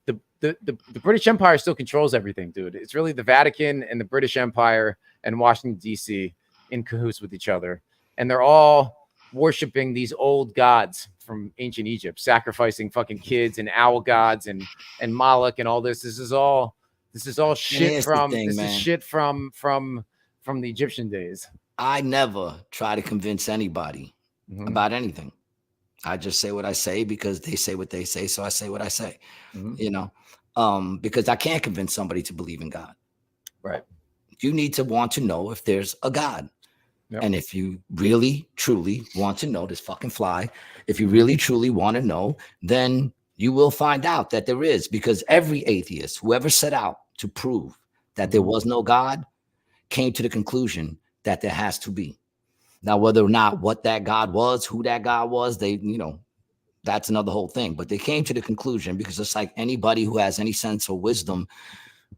British Empire still controls everything, dude. It's really the Vatican and the British Empire and Washington D.C. in cahoots with each other, and they're all worshiping these old gods from ancient Egypt, sacrificing fucking kids and owl gods and Moloch and all this. This is all shit from the Egyptian days. I never try to convince anybody Mhm. about anything. I just say what I say because they say what they say, so I say what I say. Mhm. You know, because I can't convince somebody to believe in God. Right. You need to want to know if there's a God. Yep. And if you really, truly want to know this fucking fly, if you really, truly want to know, then you will find out that there is, because every atheist, whoever set out to prove that there was no God, came to the conclusion that there has to be. Now, whether or not what that God was, who that God was, that's another whole thing. But they came to the conclusion, because it's like anybody who has any sense or wisdom,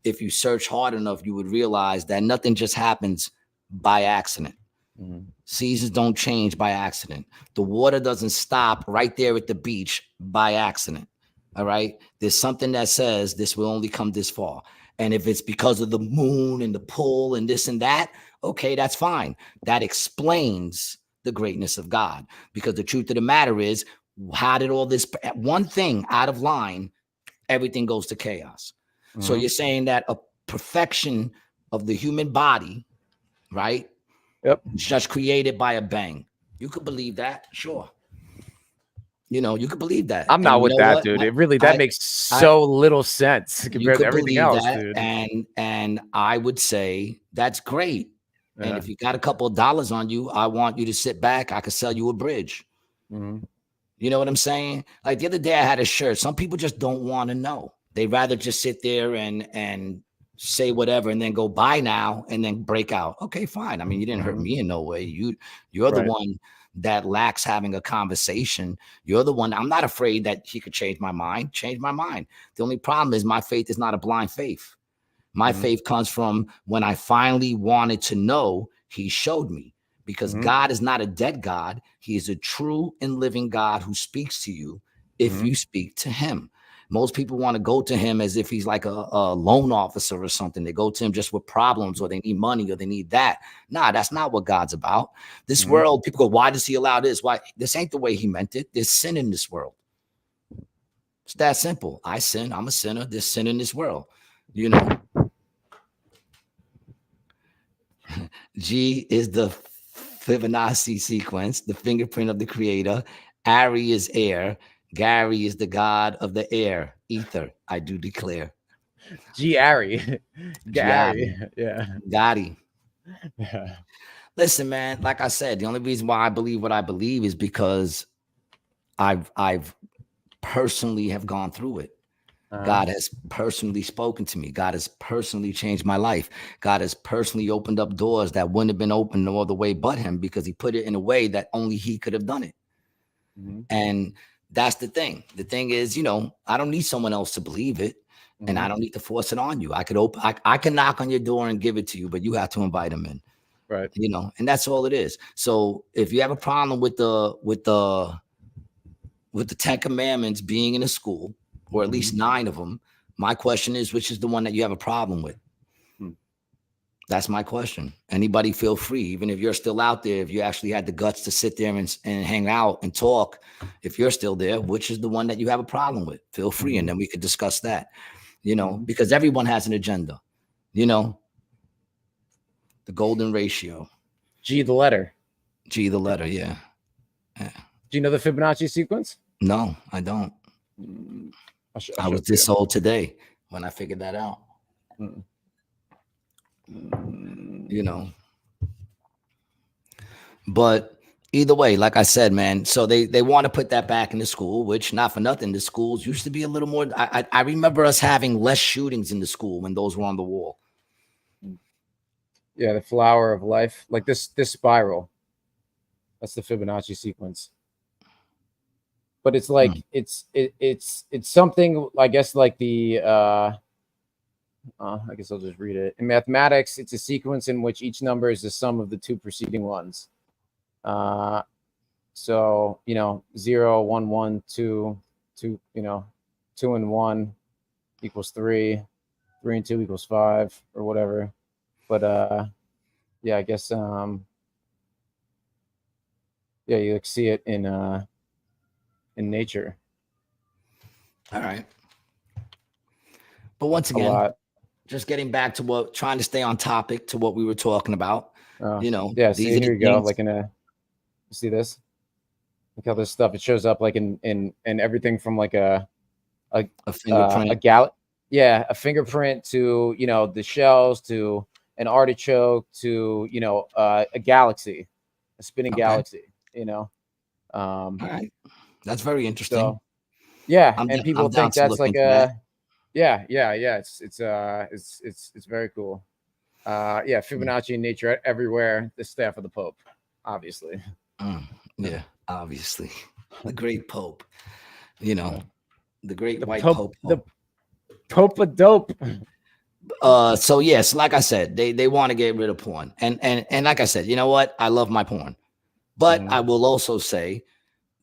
if you search hard enough, you would realize that nothing just happens by accident. Seasons don't change by accident. The water doesn't stop right there at the beach by accident. All right. There's something that says this will only come this far. And if it's because of the moon and the pull and this and that, okay, that's fine. That explains the greatness of God. Because the truth of the matter is, how did all this one thing out of line, everything goes to chaos. So you're saying that a perfection of the human body, right? Yep. Just created by a bang. You could believe that, sure. You could believe that. I'm not with that, dude. It really makes so little sense compared to everything else, dude. And I would say that's great. Yeah. And if you got a couple of dollars on you, I want you to sit back. I could sell you a bridge. You know what I'm saying? Like the other day, I had a shirt. Some people just don't want to know. They'd rather just sit there and say whatever and then go buy now and then break out. Okay, fine. I mean, you didn't hurt me in no way. You're the one that lacks having a conversation. You're the one. I'm not afraid that he could change my mind. Change my mind. The only problem is my faith is not a blind faith. My faith comes from when I finally wanted to know, he showed me. Because God is not a dead God. He is a true and living God who speaks to you if you speak to him. Most people want to go to him as if he's like a loan officer or something. They go to him just with problems, or they need money, or they need that. Nah, that's not what God's about. This world, people go, why does he allow this? Why? This ain't the way he meant it. There's sin in this world. It's that simple. I sin. I'm a sinner. There's sin in this world. G is the Fibonacci sequence, the fingerprint of the creator. Ari is air. Gary is the god of the air, ether, I do declare. Ari. Gary. Yeah. Gotti. Yeah. Listen, man, like I said, the only reason why I believe what I believe is because I've personally have gone through it. God has personally spoken to me. God has personally changed my life. God has personally opened up doors that wouldn't have been opened no other way but him, because he put it in a way that only he could have done it. And that's the thing. The thing is, I don't need someone else to believe it, and I don't need to force it on you. I can knock on your door and give it to you, but you have to invite them in. Right. And that's all it is. So if you have a problem with the 10 commandments being in a school, or at least 9 of them, my question is, which is the one that you have a problem with? That's my question. Anybody feel free, even if you're still out there, if you actually had the guts to sit there and hang out and talk, if you're still there, which is the one that you have a problem with? Feel free, and then we could discuss that, because everyone has an agenda, the golden ratio. G the letter. G the letter, yeah. Do you know the Fibonacci sequence? No, I don't. I was this old today when I figured that out. You know, but either way, like I said, man, so they want to put that back in the school, which not for nothing, the schools used to be a little more. I remember us having less shootings in the school when those were on the wall. Yeah, the flower of life, like this spiral. That's the Fibonacci sequence. But it's like it's something, I guess, like the I guess I'll just read it. In mathematics, it's a sequence in which each number is the sum of the two preceding ones. So, 0, 1, 1, 2, 2, 2 and 1 equals 3, 3 and 2 equals 5, or whatever. But yeah, I guess yeah, you like see it in nature. All right. But once again, just getting back to trying to stay on topic to what we were talking about. Yeah, see, here you go. Like you see this? Look how this stuff, it shows up like in everything from like a fingerprint. A fingerprint to, the shells, to an artichoke, to, a galaxy, a spinning galaxy, All right. That's very interesting. So, yeah. And people think that's like yeah. It's very cool. Yeah. Fibonacci in nature everywhere. The staff of the Pope, obviously. Yeah, obviously. The great Pope, the great white Pope. The Pope of dope. So yes, like I said, they want to get rid of porn. And like I said, you know what? I love my porn. But I will also say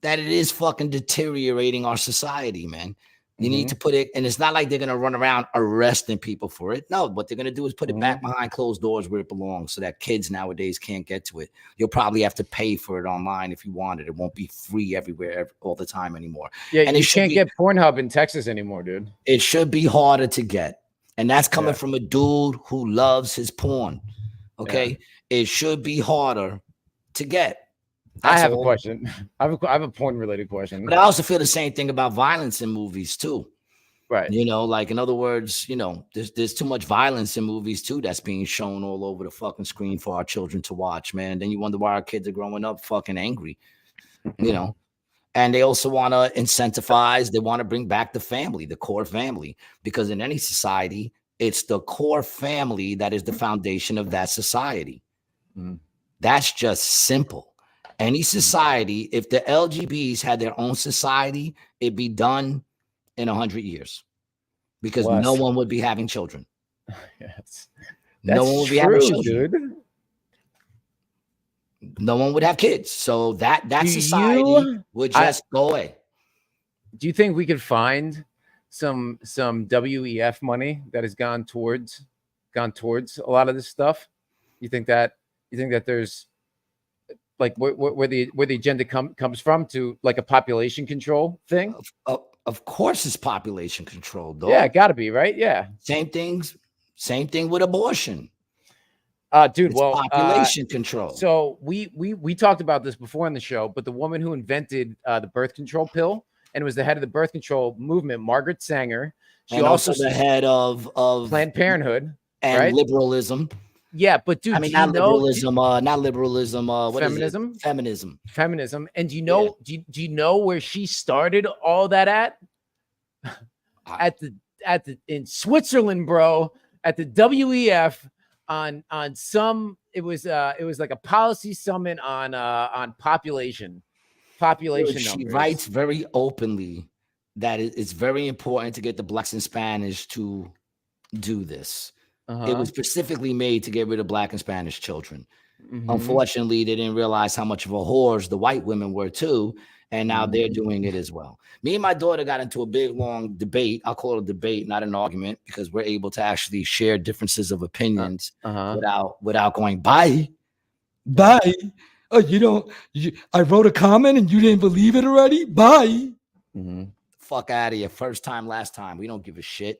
that it is fucking deteriorating our society, man. You need to put it, and it's not like they're gonna run around arresting people for it. No, what they're gonna do is put it back behind closed doors where it belongs, so that kids nowadays can't get to it. You'll probably have to pay for it online if you want it. It won't be free everywhere all the time anymore. Yeah, and you can't get Pornhub in Texas anymore, dude. It should be harder to get, and that's coming from a dude who loves his porn. Okay, it should be harder to get. I have a question. I have a porn related question. But I also feel the same thing about violence in movies too. Right. Like in other words, there's too much violence in movies too that's being shown all over the fucking screen for our children to watch, man. Then you wonder why our kids are growing up fucking angry, And they also want to incentivize, they want to bring back the family, the core family, because in any society, it's the core family that is the foundation of that society. That's just simple. Any society, if the LGBs had their own society, it'd be done in 100 years because no one would be having children. Yes. No one would be having children. Dude. No one would have kids. So that society would just go away. Do you think we could find some WEF money that has gone towards a lot of this stuff? You think that there's like where the agenda comes from, to like a population control thing? Of course it's population control, though. Yeah, gotta be, right? Yeah. Same thing with abortion. Dude, it's population control. So we talked about this before on the show, but the woman who invented the birth control pill and was the head of the birth control movement, Margaret Sanger, she also the head of Planned Parenthood and liberalism. Yeah, but dude, I mean, not liberalism. What feminism? Is it? Feminism. Feminism. And do you know? Do you know where she started all that at? In Switzerland, bro. At the WEF on some. It was like a policy summit on population numbers. She writes very openly that it's very important to get the Blacks and Spanish to do this. It was specifically made to get rid of Black and Spanish children. Unfortunately, they didn't realize how much of a whores the white women were too, and now they're doing it as well. Me and my daughter got into a big, long debate. I'll call it a debate, not an argument, because we're able to actually share differences of opinions without going, bye. Oh, I wrote a comment and you didn't believe it already? Bye. Fuck out of here. First time, last time. We don't give a shit.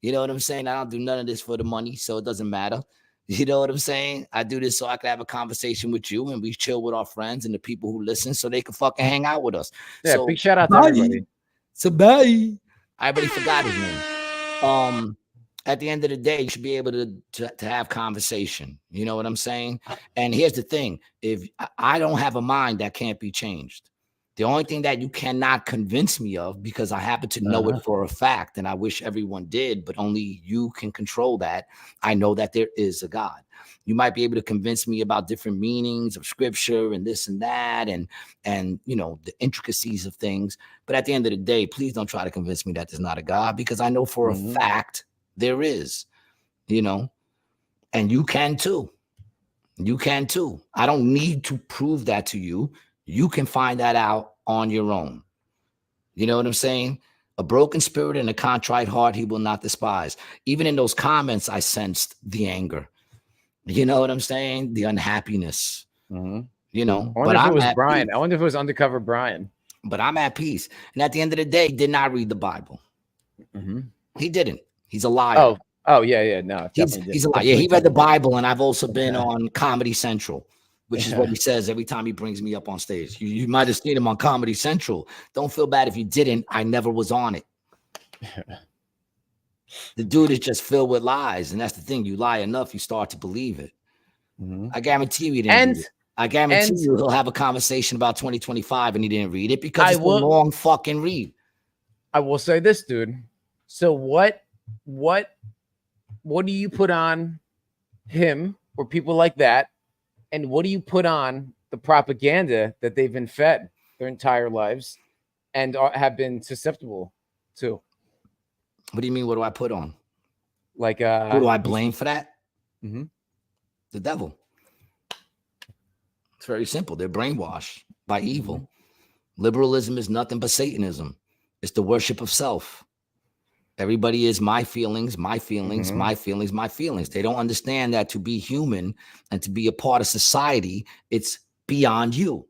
You know what I'm saying? I don't do none of this for the money, so it doesn't matter. You know what I'm saying? I do this so I can have a conversation with you and we chill with our friends and the people who listen so they can fucking hang out with us. Yeah, so, big shout out to everybody. So bye. I already forgot his name. At the end of the day, you should be able to have conversation. You know what I'm saying? And here's the thing: if I don't have a mind that can't be changed, the only thing that you cannot convince me of, because I happen to know it for a fact, and I wish everyone did, but only you can control that. I know that there is a God. You might be able to convince me about different meanings of scripture and this and that, and you know, the intricacies of things. But at the end of the day, please don't try to convince me that there's not a God, because I know for a fact there is, you know, and you can too. You can too. I don't need to prove that to you. You can find that out on your own. You know what I'm saying? A broken spirit and a contrite heart he will not despise. Even in those comments, I sensed the anger. You know what I'm saying? The unhappiness. You know, I wonder if it was Brian. I wonder if it was undercover Brian. But I'm at peace. And at the end of the day, he did not read the Bible. He didn't. He's a liar. Oh yeah. No, he's a liar. Yeah, he read the Bible, and I've also been on Comedy Central, which is what he says every time he brings me up on stage. You might have seen him on Comedy Central. Don't feel bad if you didn't. I never was on it. The dude is just filled with lies, and that's the thing. You lie enough, you start to believe it. I guarantee you he didn't read it. I guarantee you he'll have a conversation about 2025 and he didn't read it, because it's a long fucking read. I will say this, dude. So what do you put on him or people like that? And what do you put on the propaganda that they've been fed their entire lives and have been susceptible to? What do you mean? What do I put on? Like, who do I blame for that? The devil. It's very simple. They're brainwashed by evil. Liberalism is nothing but Satanism. It's the worship of self. Everybody is my feelings, my feelings, my feelings, my feelings. They don't understand that to be human and to be a part of society, it's beyond you.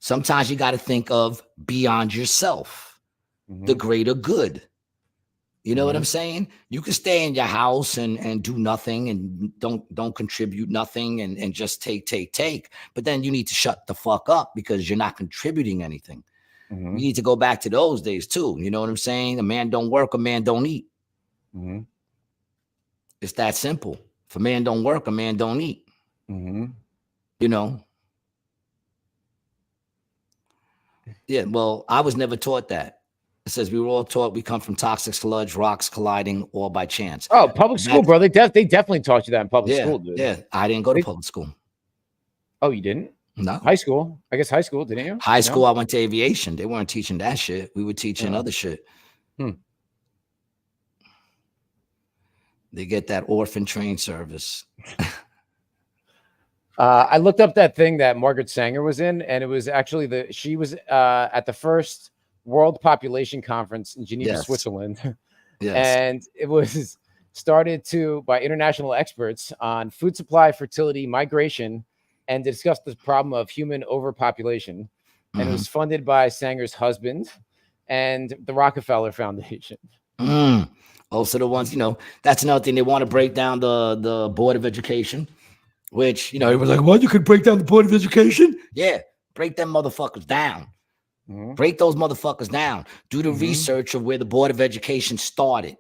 Sometimes you got to think of beyond yourself, the greater good. You know what I'm saying? You can stay in your house and do nothing and don't contribute nothing and just take. But then you need to shut the fuck up, because you're not contributing anything. You need to go back to those days too. You know what I'm saying? A man don't work, a man don't eat. It's that simple. If a man don't work, a man don't eat. You know? Yeah, well, I was never taught that. It says we were all taught we come from toxic sludge, rocks colliding, all by chance. Oh, public school, bro. They definitely taught you that in public school, dude. Yeah, I didn't go to public school. Oh, you didn't? No. High school. I guess high school, didn't you? High school, I went to aviation. They weren't teaching that shit. We were teaching other shit. They get that orphan train service. I looked up that thing that Margaret Sanger was in, and it was actually she was at the first World Population Conference in Geneva, Switzerland. And it was started by international experts on food supply, fertility, migration, and discussed the problem of human overpopulation. And it was funded by Sanger's husband and the Rockefeller Foundation. Also the ones, you know, that's another thing. They want to break down the Board of Education, which, you know, it was like, what? You could break down the Board of Education? Yeah, break them motherfuckers down. Break those motherfuckers down. Do the research of where the Board of Education started,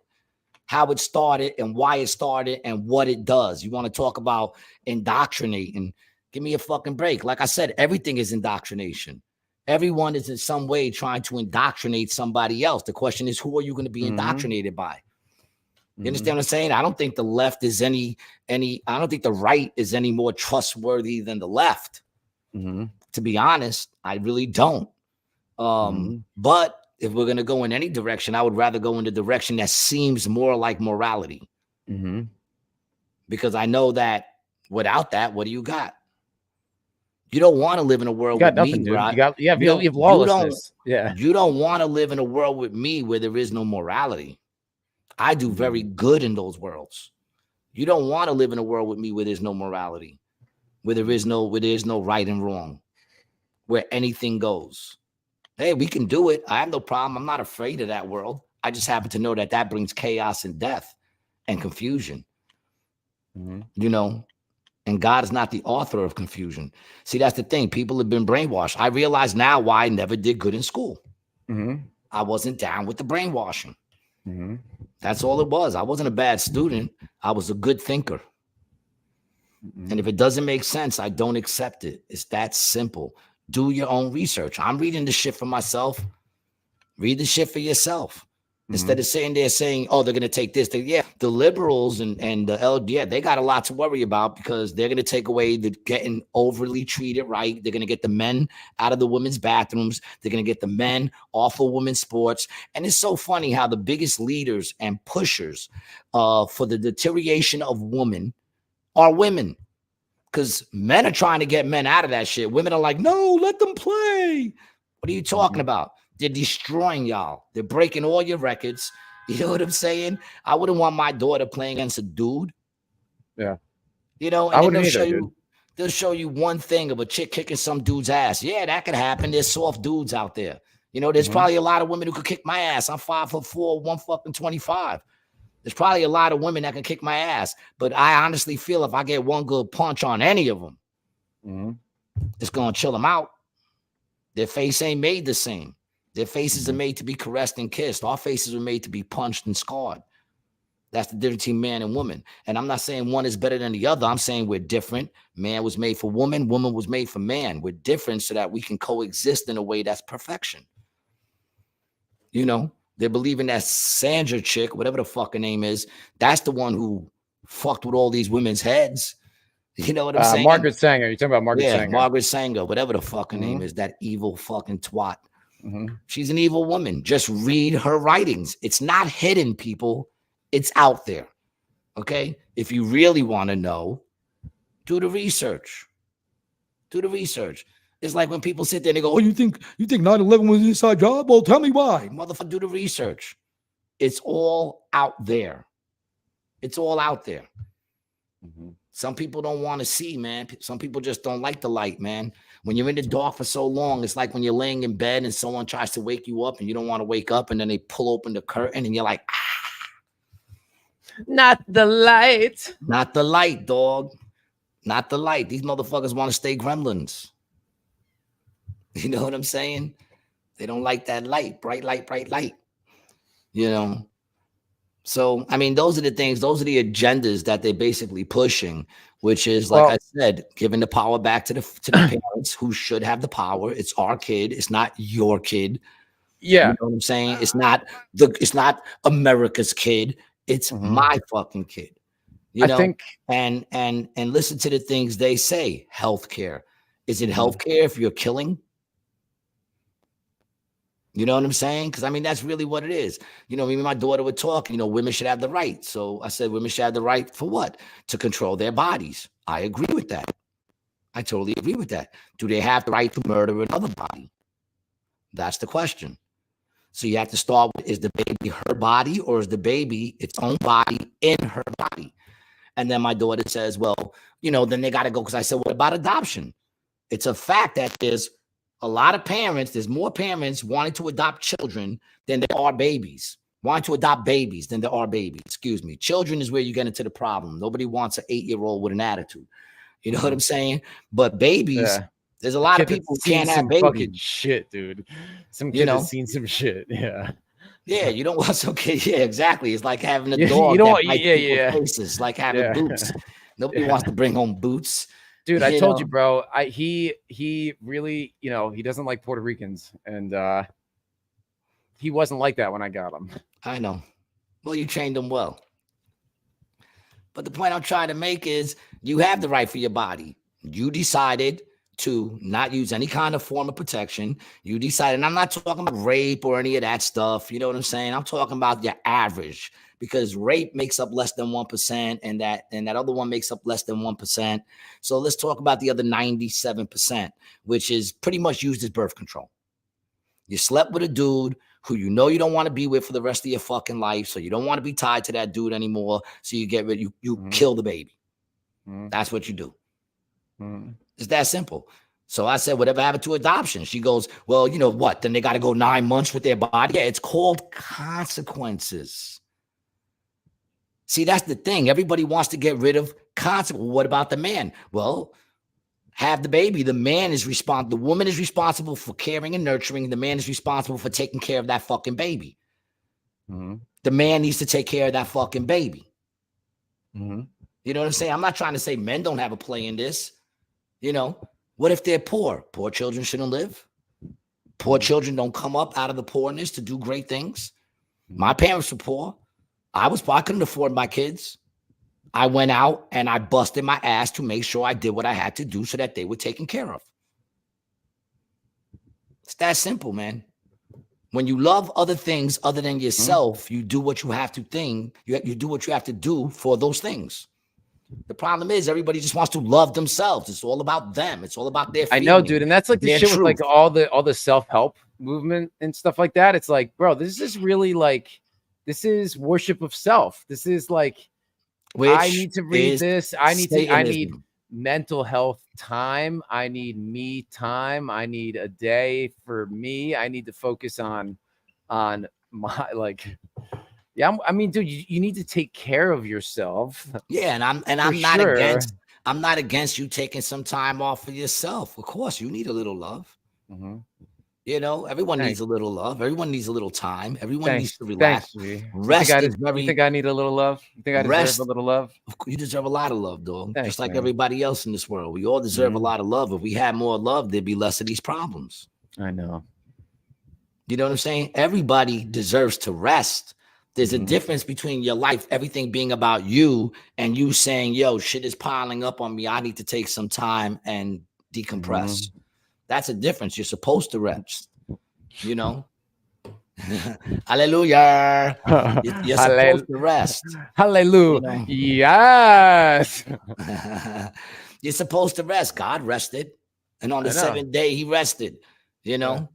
how it started and why it started and what it does. You want to talk about indoctrinating? Give me a fucking break. Like I said, everything is indoctrination. Everyone is in some way trying to indoctrinate somebody else. The question is, who are you going to be indoctrinated by? You understand what I'm saying? I don't think the left is I don't think the right is any more trustworthy than the left. To be honest, I really don't. But if we're going to go in any direction, I would rather go in the direction that seems more like morality. Because I know that without that, what do you got? You don't want to live in a world with me, dude. Right? You have lawlessness. You don't want to live in a world with me where there is no morality. I do very good in those worlds. You don't want to live in a world with me where there's no morality, where there is no right and wrong, where anything goes. Hey, we can do it. I have no problem. I'm not afraid of that world. I just happen to know that brings chaos and death and confusion. You know, and God is not the author of confusion. See, that's the thing. People have been brainwashed. I realize now why I never did good in school. I wasn't down with the brainwashing. Mm-hmm. That's all it was. I wasn't a bad student. I was a good thinker. Mm-hmm. And if it doesn't make sense, I don't accept it. It's that simple. Do your own research. I'm reading the shit for myself. Read the shit for yourself. Instead of sitting there saying, oh, they're going to take this. Yeah, the liberals and the LDF, they got a lot to worry about because they're going to take away the getting overly treated right. They're going to get the men out of the women's bathrooms. They're going to get the men off of women's sports. And it's so funny how the biggest leaders and pushers for the deterioration of women are women. Because men are trying to get men out of that shit. Women are like, no, let them play. What are you talking about? They're destroying y'all. They're breaking all your records. You know what I'm saying? I wouldn't want my daughter playing against a dude. Yeah. You know, and they'll show you one thing of a chick kicking some dude's ass. Yeah, that could happen. There's soft dudes out there. You know, there's probably a lot of women who could kick my ass. I'm 5'4", 125. There's probably a lot of women that can kick my ass. But I honestly feel if I get one good punch on any of them, it's going to chill them out. Their face ain't made the same. Their faces are made to be caressed and kissed. Our faces are made to be punched and scarred. That's the difference between man and woman. And I'm not saying one is better than the other. I'm saying we're different. Man was made for woman. Woman was made for man. We're different so that we can coexist in a way that's perfection. You know, they're believing that Sandra chick, whatever the fucking name is, that's the one who fucked with all these women's heads. You know what I'm saying? Margaret Sanger. You're talking about Margaret Sanger. Margaret Sanger, whatever the fucking name is, that evil fucking twat. She's an evil woman. Just read her writings. It's not hidden, people. It's out there. Okay? If you really want to know, do the research. Do the research. It's like when people sit there and they go, oh, you think 9/11 was an inside job? Well, tell me why. Motherfucker, do the research. It's all out there. It's all out there. Some people don't want to see, man. Some people just don't like the light, man. When you're in the dark for so long, it's like when you're laying in bed and someone tries to wake you up and you don't want to wake up, and then they pull open the curtain and you're like, not the light. Not the light, dog. Not the light. These motherfuckers want to stay gremlins. You know what I'm saying? They don't like that light. Bright light, bright light. You know? So, I mean, those are the things, those are the agendas that they're basically pushing, which is, like I said, giving the power back to the parents who should have the power. It's our kid. It's not your kid. Yeah. You know what I'm saying? It's not America's kid. It's my fucking kid. You know? I think, and listen to the things they say. Healthcare. Is it healthcare if you're killing? You know what I'm saying? Because, I mean, that's really what it is. You know, me and my daughter were talking, you know, women should have the right. So I said, women should have the right for what? To control their bodies. I agree with that. I totally agree with that. Do they have the right to murder another body? That's the question. So you have to start with, is the baby her body or is the baby its own body in her body? And then my daughter says, well, you know, then they got to go. Because I said, what about adoption? It's a fact that there's a lot of parents, there's more parents wanting to adopt children than there are babies. Wanting to adopt babies than there are babies. Excuse me. Children is where you get into the problem. Nobody wants an 8-year-old with an attitude. You know what I'm saying? But babies, there's a lot of people who can't have babies. Fucking shit, dude. Some kid has seen some shit. Yeah. Yeah, you don't want some kid. Yeah, exactly. It's like having a dog. You know what? Yeah. Faces, like having boots. Nobody wants to bring home boots. Dude, I told you, bro. He really, you know, he doesn't like Puerto Ricans, and he wasn't like that when I got him. I know. Well, you trained him well. But the point I'm trying to make is you have the right for your body. You decided to not use any kind of form of protection. You decided, and I'm not talking about rape or any of that stuff. You know what I'm saying? I'm talking about your average. Because rape makes up less than 1%, and that other one makes up less than 1%. So let's talk about the other 97%, which is pretty much used as birth control. You slept with a dude who you know you don't want to be with for the rest of your fucking life, so you don't want to be tied to that dude anymore. So you get rid, you kill the baby. That's what you do. It's that simple. So I said, whatever happened to adoption? She goes, well, you know what? Then they got to go 9 months with their body. Yeah, it's called consequences. See, that's the thing. Everybody wants to get rid of consequences. What about the man? Well, have the baby. The man is responsible. The woman is responsible for caring and nurturing. The man is responsible for taking care of that fucking baby. The man needs to take care of that fucking baby. You know what I'm saying? I'm not trying to say men don't have a play in this. You know, what if they're poor? Poor children shouldn't live. Poor children don't come up out of the poorness to do great things. My parents were poor. I couldn't afford my kids. I went out and I busted my ass to make sure I did what I had to do so that they were taken care of. It's that simple, man. When you love other things other than yourself, you do what you have to you do what you have to do for those things. The problem is everybody just wants to love themselves. It's all about them. It's all about their feelings. I know, dude. And that's like the shit with like all the self-help movement and stuff like that. It's like, bro, this is really like, this is worship of self. This is like, I need to read this. I need mental health time. I need me time. I need a day for me. I need to focus on my like. Yeah, I mean, dude, you need to take care of yourself. Yeah, and I'm not against. I'm not against you taking some time off for yourself. Of course, you need a little love. You know, everyone needs a little love. Everyone needs a little time. Everyone needs to relax. Rest is very. You think I need a little love? You think I deserve a little love? You deserve a lot of love, dog. Just like everybody else in this world, we all deserve a lot of love. If we had more love, there'd be less of these problems. I know. You know what I'm saying? Everybody deserves to rest. There's a difference between your life, everything being about you, and you saying, yo, shit is piling up on me. I need to take some time and decompress. That's a difference. You're supposed to rest, you know? Hallelujah. You're supposed to rest. Hallelujah. You know? Yes. You're supposed to rest. God rested. And on the seventh day, he rested, you know?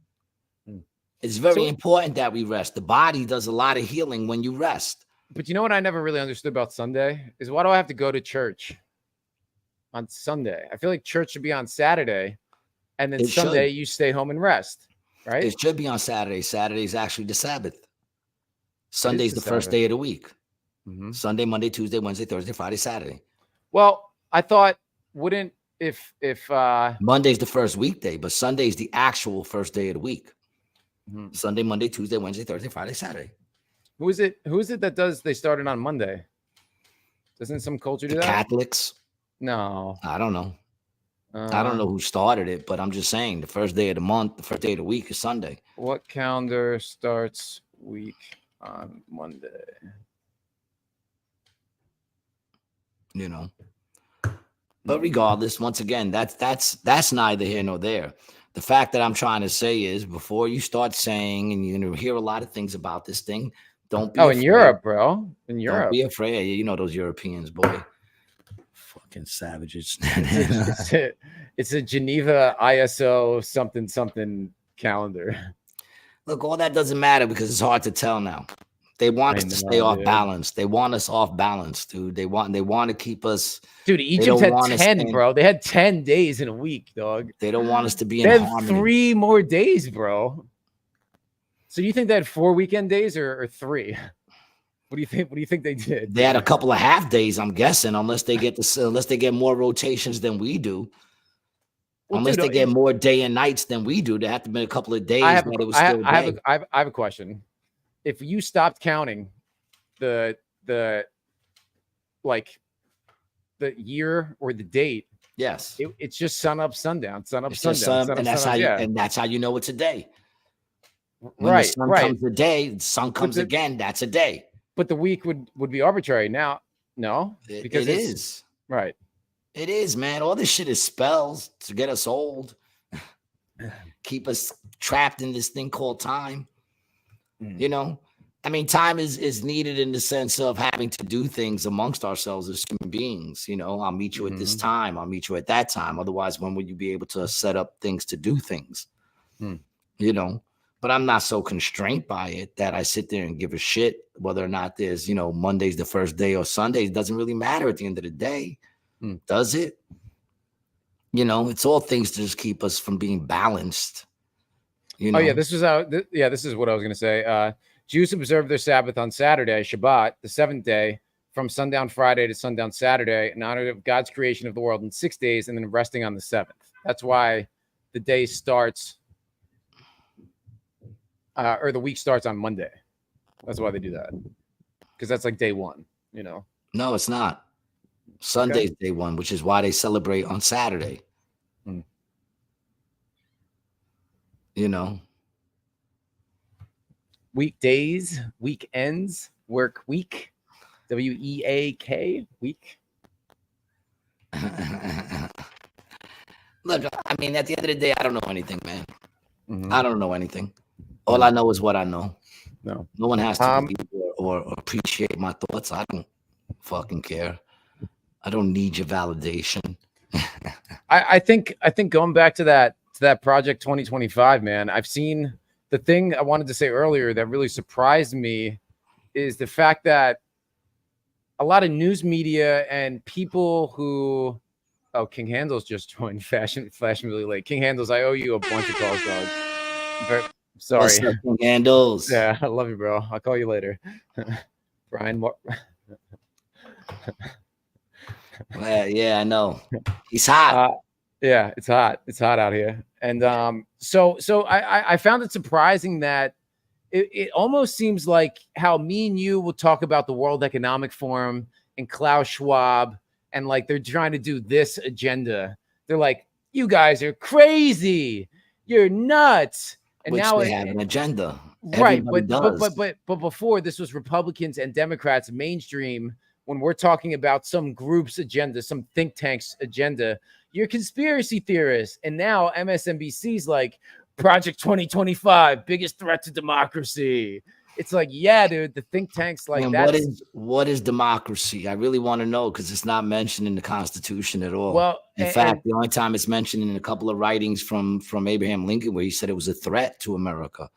It's very important that we rest. The body does a lot of healing when you rest. But you know what I never really understood about Sunday is why do I have to go to church on Sunday? I feel like church should be on Saturday, and then Sunday you stay home and rest, right? It should be on Saturday. Saturday is actually the Sabbath. Sunday's the first day of the week. Sunday, Monday, Tuesday, Wednesday, Thursday, Friday, Saturday. Well, I thought if Monday's the first weekday, but Sunday's the actual first day of the week. Sunday, Monday, Tuesday, Wednesday, Thursday, Friday, Saturday. Who is it that they started on Monday? Doesn't some culture do that? Catholics? No. I don't know. I don't know who started it, but I'm just saying the first day of the month, the first day of the week is Sunday. What calendar starts week on Monday? You know. But regardless, once again, that's neither here nor there. The fact that I'm trying to say is before you start saying, and you're going to hear a lot of things about this thing, don't be afraid. In Europe, bro. In Europe. Don't be afraid. You know those Europeans, boy. Fucking savages. It's a Geneva ISO something calendar. Look, all that doesn't matter because it's hard to tell now. They want us to stay off balance. They want us off balance, dude. They want to keep us. Dude, Egypt had 10, bro. They had 10 days in a week, dog. They don't want us to be in harmony. 3 more days, bro. So you think they had 4 weekend days or 3? What do you think? What do you think they did? They had a couple of half days, I'm guessing, unless they get more rotations than we do. Well, unless they get more day and nights than we do, there have to be a couple of days. I have a question. If you stopped counting the year or the date, yes, it's just sun up, sundown, sun up, sundown, and that's how you know it's a day. When right, the sun comes a day, the sun comes again. That's a day. But the week would be arbitrary now. No, because it is right. It is, man. All this shit is spells to get us old, keep us trapped in this thing called time. You know, I mean, time is needed in the sense of having to do things amongst ourselves as human beings. You know, I'll meet you at this time. I'll meet you at that time. Otherwise, when would you be able to set up things to do things? You know, but I'm not so constrained by it that I sit there and give a shit whether or not there's, you know, Monday's the first day or Sunday. It doesn't really matter at the end of the day. Does it? You know, it's all things to just keep us from being balanced. You know? Oh yeah, this is what I was going to say. Jews observe their Sabbath on Saturday, Shabbat, the 7th day, from sundown Friday to sundown Saturday in honor of God's creation of the world in 6 days and then resting on the seventh. That's why the day starts or the week starts on Monday. That's why they do that. Because that's like day one, you know? No, it's not. Sunday's day one, which is why they celebrate on Saturday. You know? Weekdays, weekends, work week, WEAK, week. Look, I mean, at the end of the day, I don't know anything, man. I don't know anything. All I know is what I know. No one has to believe or appreciate my thoughts. I don't fucking care. I don't need your validation. I think going back to that Project 2025, man, I've seen the thing I wanted to say earlier that really surprised me is the fact that a lot of news media and people who King Handles just joined flashing really late. King Handles, I owe you a bunch of calls, dog. Sorry. What's up, King Handles? Yeah, I love you, bro. I'll call you later. Brian. Yeah, I know. He's hot. Yeah, it's hot. It's hot out here. And so I found it surprising that it almost seems like how me and you will talk about the World Economic Forum and Klaus Schwab, and like they're trying to do this agenda. They're like, you guys are crazy. You're nuts. And Which now they have an agenda. Right. But before, this was Republicans and Democrats mainstream. When we're talking about some group's agenda, some think tank's agenda, you're conspiracy theorists. And now MSNBC's like, Project 2025, biggest threat to democracy. It's like, yeah, dude, the think tanks like that. What is democracy? I really want to know, because it's not mentioned in the Constitution at all. Well, in fact, the only time it's mentioned in a couple of writings from Abraham Lincoln, where he said it was a threat to America.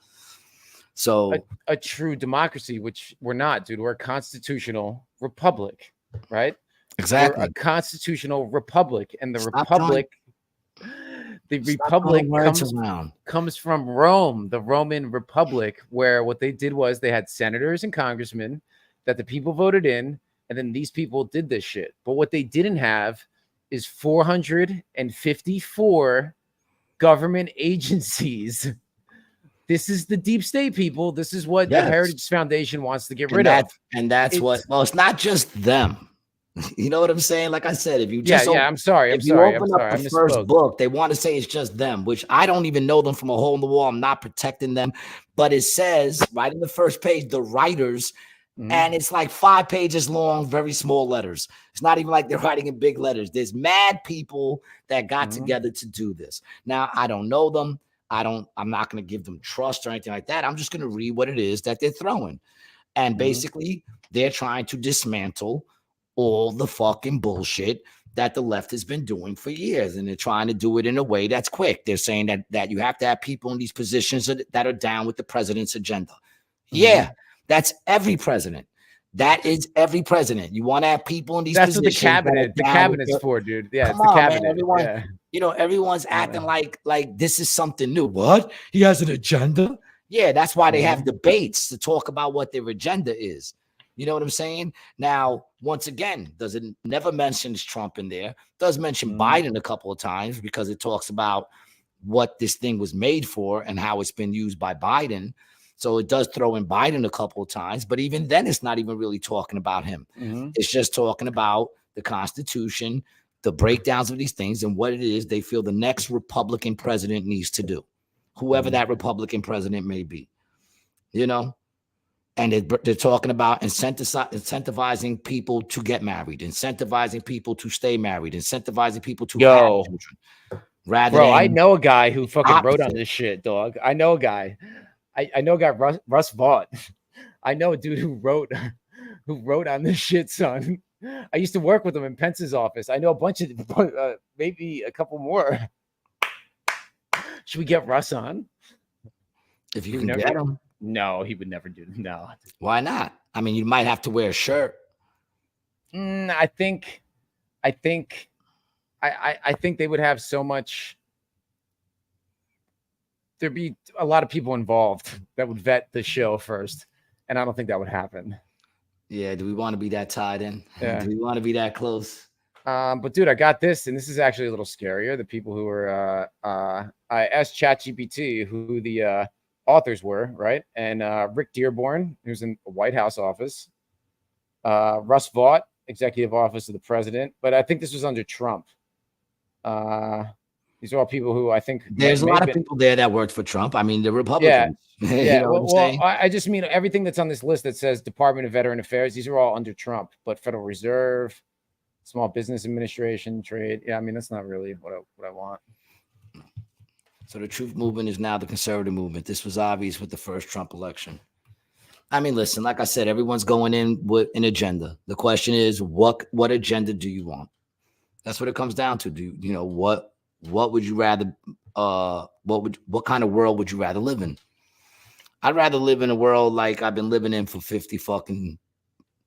So a true democracy, which we're not, dude. We're a constitutional republic, right? Exactly. We're a constitutional republic, and the republic comes from Rome, the Roman Republic, where what they did was they had senators and congressmen that the people voted in, and then these people did this shit. But what they didn't have is 454 government agencies. This is the deep state, people. This is what the Heritage Foundation wants to get rid of. And that's well, it's not just them. You know what I'm saying? Like I said, if you just I'm sorry. If you open up the first book, they want to say it's just them, which I don't even know them from a hole in the wall. I'm not protecting them, but it says right in the first page, the writers, and it's like 5 pages long, very small letters. It's not even like they're writing in big letters. There's mad people that got together to do this. Now, I don't know them. I'm not going to give them trust or anything like that. I'm just going to read what it is that they're throwing. And basically, they're trying to dismantle all the fucking bullshit that the left has been doing for years. And they're trying to do it in a way that's quick. They're saying that you have to have people in these positions that are down with the president's agenda. Yeah, that's every president. That is every president. You want to have people in these positions. That's what the cabinet's for, dude. Yeah, it's the cabinet. Man, everyone, you know, everyone's acting like this is something new. What? He has an agenda? Yeah, that's why they have debates to talk about what their agenda is. You know what I'm saying? Now, once again, never mentions Trump in there. Does mention Biden a couple of times because it talks about what this thing was made for and how it's been used by Biden. So it does throw in Biden a couple of times, but even then it's not even really talking about him. It's just talking about the Constitution, the breakdowns of these things, and what it is they feel the next Republican president needs to do, whoever that Republican president may be, you know? And they're talking about incentivizing people to get married, incentivizing people to stay married, incentivizing people to have children. I know a guy who fucking wrote on this shit, dog. I know a guy. I know a guy, Russ Vaught. I know a dude who wrote on this shit, son. I used to work with him in Pence's office. I know a bunch of, maybe a couple more. Should we get Russ on? If you can get him. No, he would never do. No. Why not? I mean, you might have to wear a shirt. I think they would have so much. There'd be a lot of people involved that would vet the show first, and I don't think that would happen. Yeah, do we want to be that tied in? Yeah. Do we want to be that close? But dude, I got this, and this is actually a little scarier. The people who were, I asked ChatGPT who the authors were, right? And Rick Dearborn, who's in the White House office, Russ Vought, executive office of the president. But I think this was under Trump. These are all people who I think there's a lot of people there that worked for Trump. I mean, the Republicans. Yeah, you yeah. know Well, I just mean everything that's on this list that says Department of Veteran Affairs. These are all under Trump, but Federal Reserve, Small Business Administration, Trade. Yeah, I mean that's not really what I want. So the truth movement is now the conservative movement. This was obvious with the first Trump election. I mean, listen, like I said, everyone's going in with an agenda. The question is, what agenda do you want? That's what it comes down to. Do you know what would you rather? What kind of world would you rather live in? I'd rather live in a world like I've been living in for 50 fucking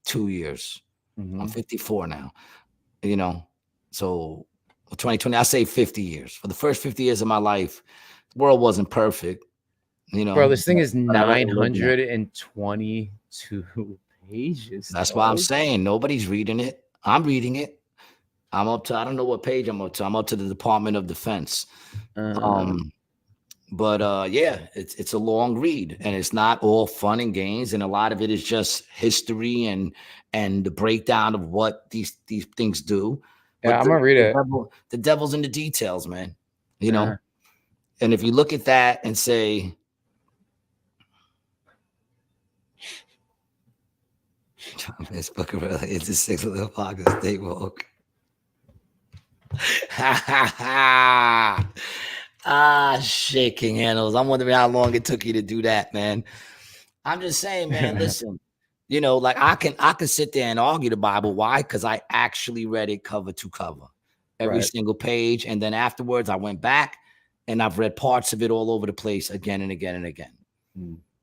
2 years. Mm-hmm. I'm 54 now. You know, so 2020, I say 50 years. For the first 50 years of my life, the world wasn't perfect. You know, bro, this thing is 922 pages. That's why I'm saying nobody's reading it. I'm reading it. I'm up to, I don't know what page I'm up to. I'm up to the Department of Defense. But yeah, it's a long read, and it's not all fun and games, and a lot of it is just history and the breakdown of what these things do. Yeah, I'm gonna read it. The devil's in the details, man. You know, and if you look at that and say, it's a 6 o'clock. Stay woke. Shit, King Handles. I'm wondering how long it took you to do that, man. I'm just saying, man, listen, you know, like I can sit there and argue the Bible. Why? Because I actually read it cover to cover, every single page. And then afterwards I went back and I've read parts of it all over the place again and again and again.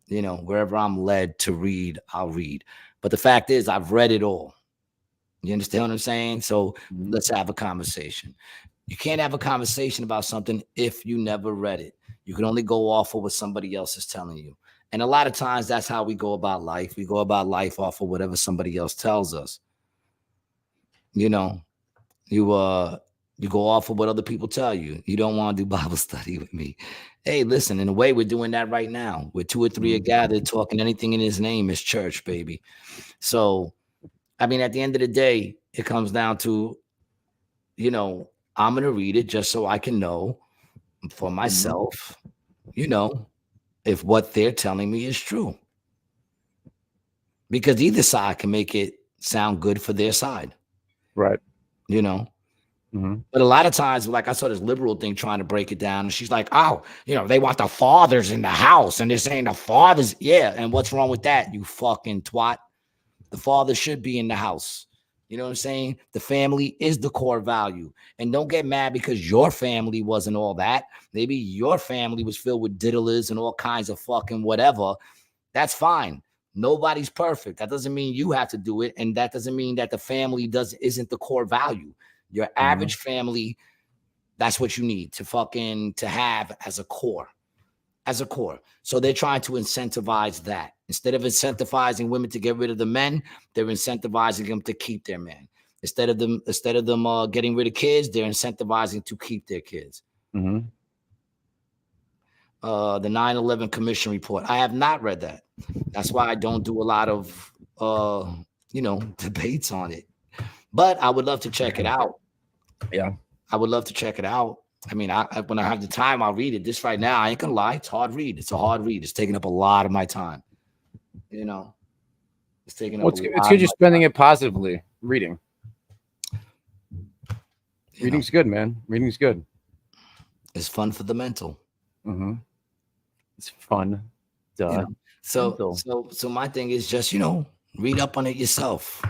You know, wherever I'm led to read, I'll read. But the fact is, I've read it all. You understand what I'm saying? So let's have a conversation. You can't have a conversation about something if you never read it. You can only go off of what somebody else is telling you. And a lot of times that's how we go about life. We go about life off of whatever somebody else tells us. You know, you go off of what other people tell you. You don't want to do Bible study with me. Hey, listen, in a way, we're doing that right now. Where 2 or 3 are gathered, talking anything in his name is church, baby. So, I mean, at the end of the day, it comes down to, you know, I'm going to read it just so I can know for myself, you know, if what they're telling me is true. Because either side can make it sound good for their side. Right. You know? But a lot of times, like I saw this liberal thing trying to break it down, and she's like, oh, you know, they want the fathers in the house, and they're saying the fathers. Yeah, and what's wrong with that, you fucking twat? The father should be in the house. You know what I'm saying? The family is the core value. And don't get mad because your family wasn't all that. Maybe your family was filled with diddlers and all kinds of fucking whatever. That's fine. Nobody's perfect. That doesn't mean you have to do it. And that doesn't mean that the family isn't the core value. Your average family, that's what you need to have as a core. So they're trying to incentivize that. Instead of incentivizing women to get rid of the men, they're incentivizing them to keep their men. Instead of them getting rid of kids, they're incentivizing to keep their kids. The 9/11 Commission report. I have not read that. That's why I don't do a lot of debates on it. But I would love to check it out. Yeah, I would love to check it out. I mean, when I have the time, I'll read it. This right now, I ain't gonna lie, it's hard read. It's a hard read. It's taking up a lot of my time. You know, it's taking up. It's good you're spending it positively. Reading. Reading's good, man. Reading's good. It's fun for the mental. It's fun. You know? So my thing is just, you know, read up on it yourself.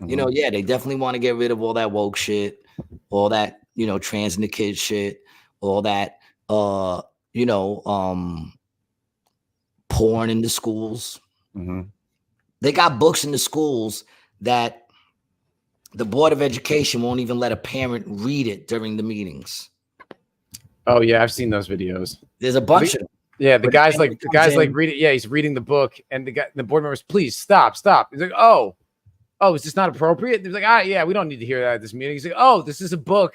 You know, yeah, they definitely want to get rid of all that woke shit, all that, you know, trans in the kids shit, all that, porn in the schools. They got books in the schools that the Board of Education won't even let a parent read it during the meetings. Oh yeah, I've seen those videos. There's a bunch of them. Yeah, the guy's like reading. Yeah, he's reading the book, and the board members, please stop. He's like, oh, oh, is this not appropriate? They're like, yeah, we don't need to hear that at this meeting. He's like, oh, this is a book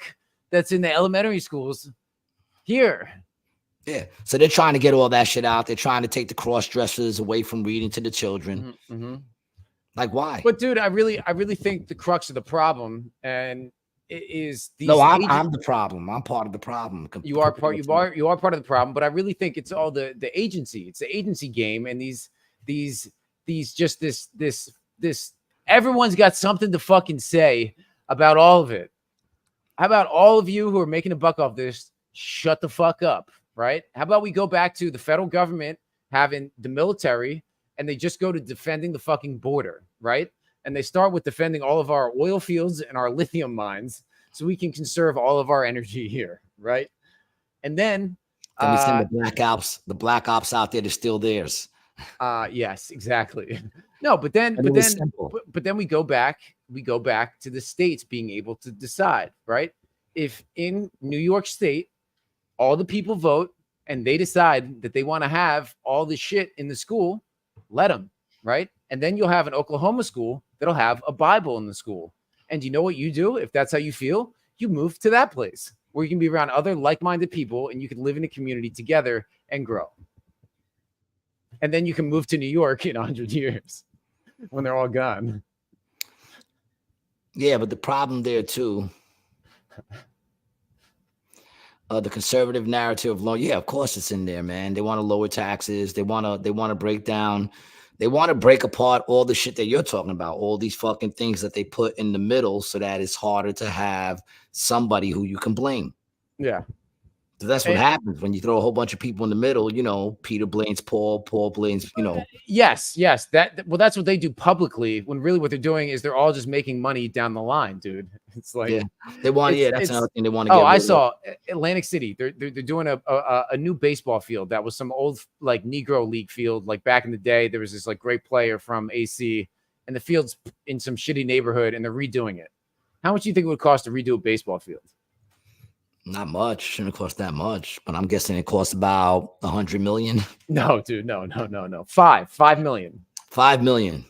that's in the elementary schools here. Yeah. So they're trying to get all that shit out. They're trying to take the cross dressers away from reading to the children. Like, why? But dude, I really think the crux of the problem and is these. No, I'm the problem. I'm part of the problem. You are part of the problem. But I really think it's all the agency. It's the agency game, and these just this. Everyone's got something to fucking say about all of it. How about all of you who are making a buck off this? Shut the fuck up, right? How about we go back to the federal government having the military, and they just go to defending the fucking border, right? And they start with defending all of our oil fields and our lithium mines so we can conserve all of our energy here, right? And then we send the black ops out there to steal theirs. Yes, exactly. No, but then we go back to the states being able to decide, right? If in New York State, all the people vote and they decide that they want to have all the shit in the school, let them, right? And then you'll have an Oklahoma school that'll have a Bible in the school. And you know what you do if that's how you feel? You move to that place where you can be around other like-minded people and you can live in a community together and grow. And then you can move to New York in 100 years when they're all gone. Yeah, but the problem there too, the conservative narrative, yeah, of course it's in there, man. They want to lower taxes. They want to break down. They want to break apart all the shit that you're talking about, all these fucking things that they put in the middle so that it's harder to have somebody who you can blame. Yeah. So that's what happens when you throw a whole bunch of people in the middle. You know, Peter blames Paul, Paul blames, you know. Yes. That's what they do publicly. When really what they're doing is they're all just making money down the line, dude. It's like they want. Yeah, that's another thing they want to. Oh, I saw Atlantic City. They're doing a new baseball field that was some old like Negro League field. Like back in the day, there was this like great player from AC, and the field's in some shitty neighborhood, and they're redoing it. How much do you think it would cost to redo a baseball field? Not much. Shouldn't cost that much, but I'm guessing it costs about 100 million. No, dude, no. 5 million. 5 million.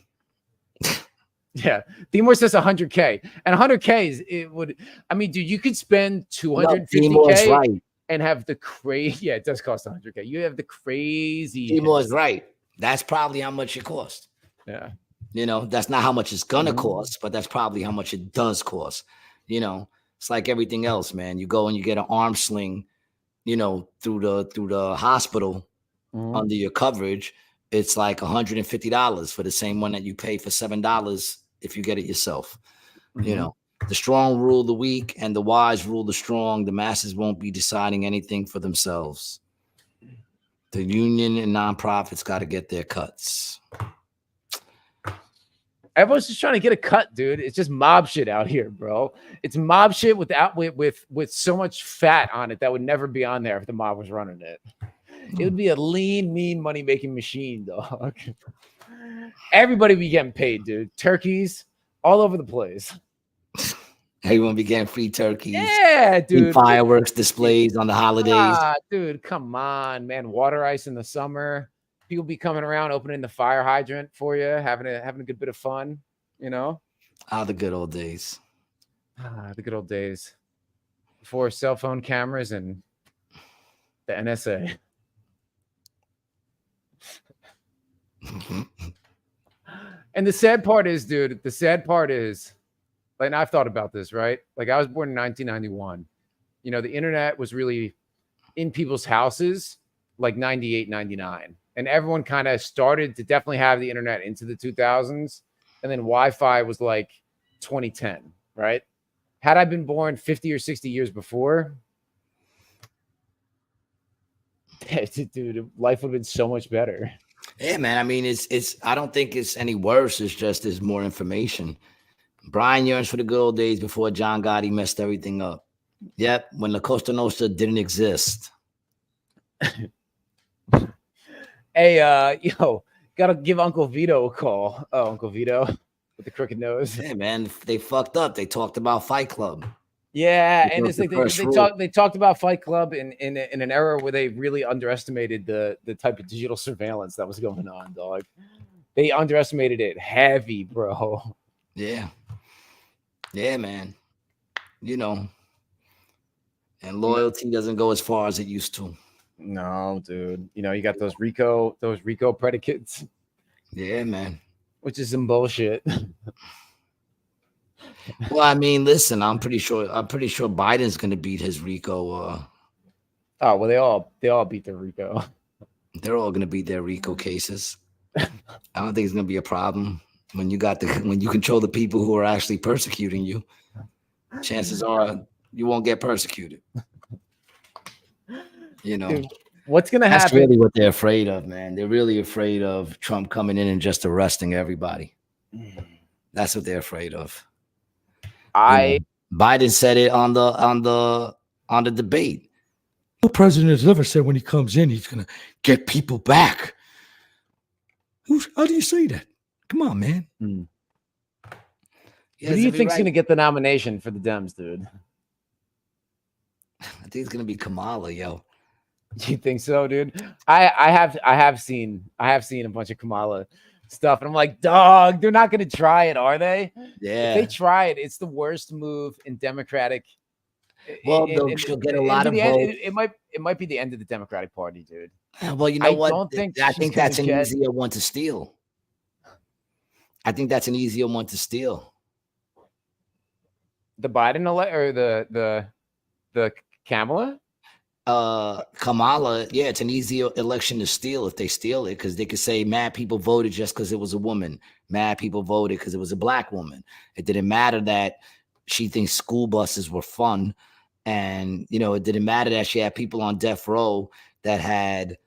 Yeah, Timor says 100K, and 100K is it would. I mean, dude, you could spend 250K right. and have the crazy. Yeah, it does cost 100K. You have the crazy. Timor's right. That's probably how much it costs. Yeah, you know, that's not how much it's gonna cost, but that's probably how much it does cost. You know. It's like everything else, man. You go and you get an arm sling, you know, through the hospital under your coverage. It's like $150 for the same one that you pay for $7 if you get it yourself. You know, the strong rule the weak and the wise rule the strong. The masses won't be deciding anything for themselves. The union and nonprofits got to get their cuts. Everyone's just trying to get a cut, dude. It's just mob shit out here, bro. It's mob shit with so much fat on it that would never be on there if the mob was running it. It would be a lean, mean money-making machine, dog. Everybody be getting paid, dude. Turkeys all over the place. Everyone be getting free turkeys. Yeah, dude. Fireworks displays on the holidays. Dude, come on, man. Water ice in the summer. People be coming around, opening the fire hydrant for you, having a good bit of fun, you know? The good old days. The good old days. Before cell phone cameras and the NSA. And the sad part is, dude, like, I've thought about this, right? Like, I was born in 1991. You know, the internet was really in people's houses like 98, 99. And everyone kind of started to definitely have the internet into the 2000s. And then Wi-Fi was like 2010, right? Had I been born 50 or 60 years before, dude, life would have been so much better. Yeah, man. I mean, I don't think it's any worse. It's just there's more information. Brian yearns for the good old days before John Gotti messed everything up. Yep, when La Costa Nostra didn't exist. Hey, gotta give Uncle Vito a call. Oh, Uncle Vito with the crooked nose. Yeah, man, they fucked up. They talked about Fight Club. Yeah, and it's like they talked about Fight Club in an era where they really underestimated the type of digital surveillance that was going on, dog. They underestimated it heavy, bro. Yeah. Yeah, man. You know, and loyalty doesn't go as far as it used to. No, dude. You know, you got those Rico predicates. Yeah, man. Which is some bullshit. Well, I mean, listen, I'm pretty sure Biden's gonna beat his Rico. Oh well, they all beat their Rico. They're all gonna beat their Rico cases. I don't think it's gonna be a problem when you control the people who are actually persecuting you. Chances are you won't get persecuted. You know, Dude, what's gonna happen? That's really what they're afraid of, man. They're really afraid of Trump coming in and just arresting everybody. That's what they're afraid of. Biden said it on the debate. No president has ever said when he comes in he's gonna get people back. How do you say that? Come on, man. Who do you think's gonna get the nomination for the Dems, dude? I think it's gonna be Kamala, yo. You think so, dude? I have seen a bunch of Kamala stuff, and I'm like, dog, they're not gonna try it, are they? Yeah. If they try it, it's the worst move in Democratic. Well, she'll get a lot of votes. It might be the end of the Democratic Party, dude. Well, you know what? I think that's an easier one to steal. I think that's an easier one to steal. The Biden or the Kamala? Kamala, yeah, it's an easier election to steal if they steal it, because they could say mad people voted just because it was a woman. Mad people voted because it was a black woman. It didn't matter that she thinks school buses were fun. And, you know, it didn't matter that she had people on death row that had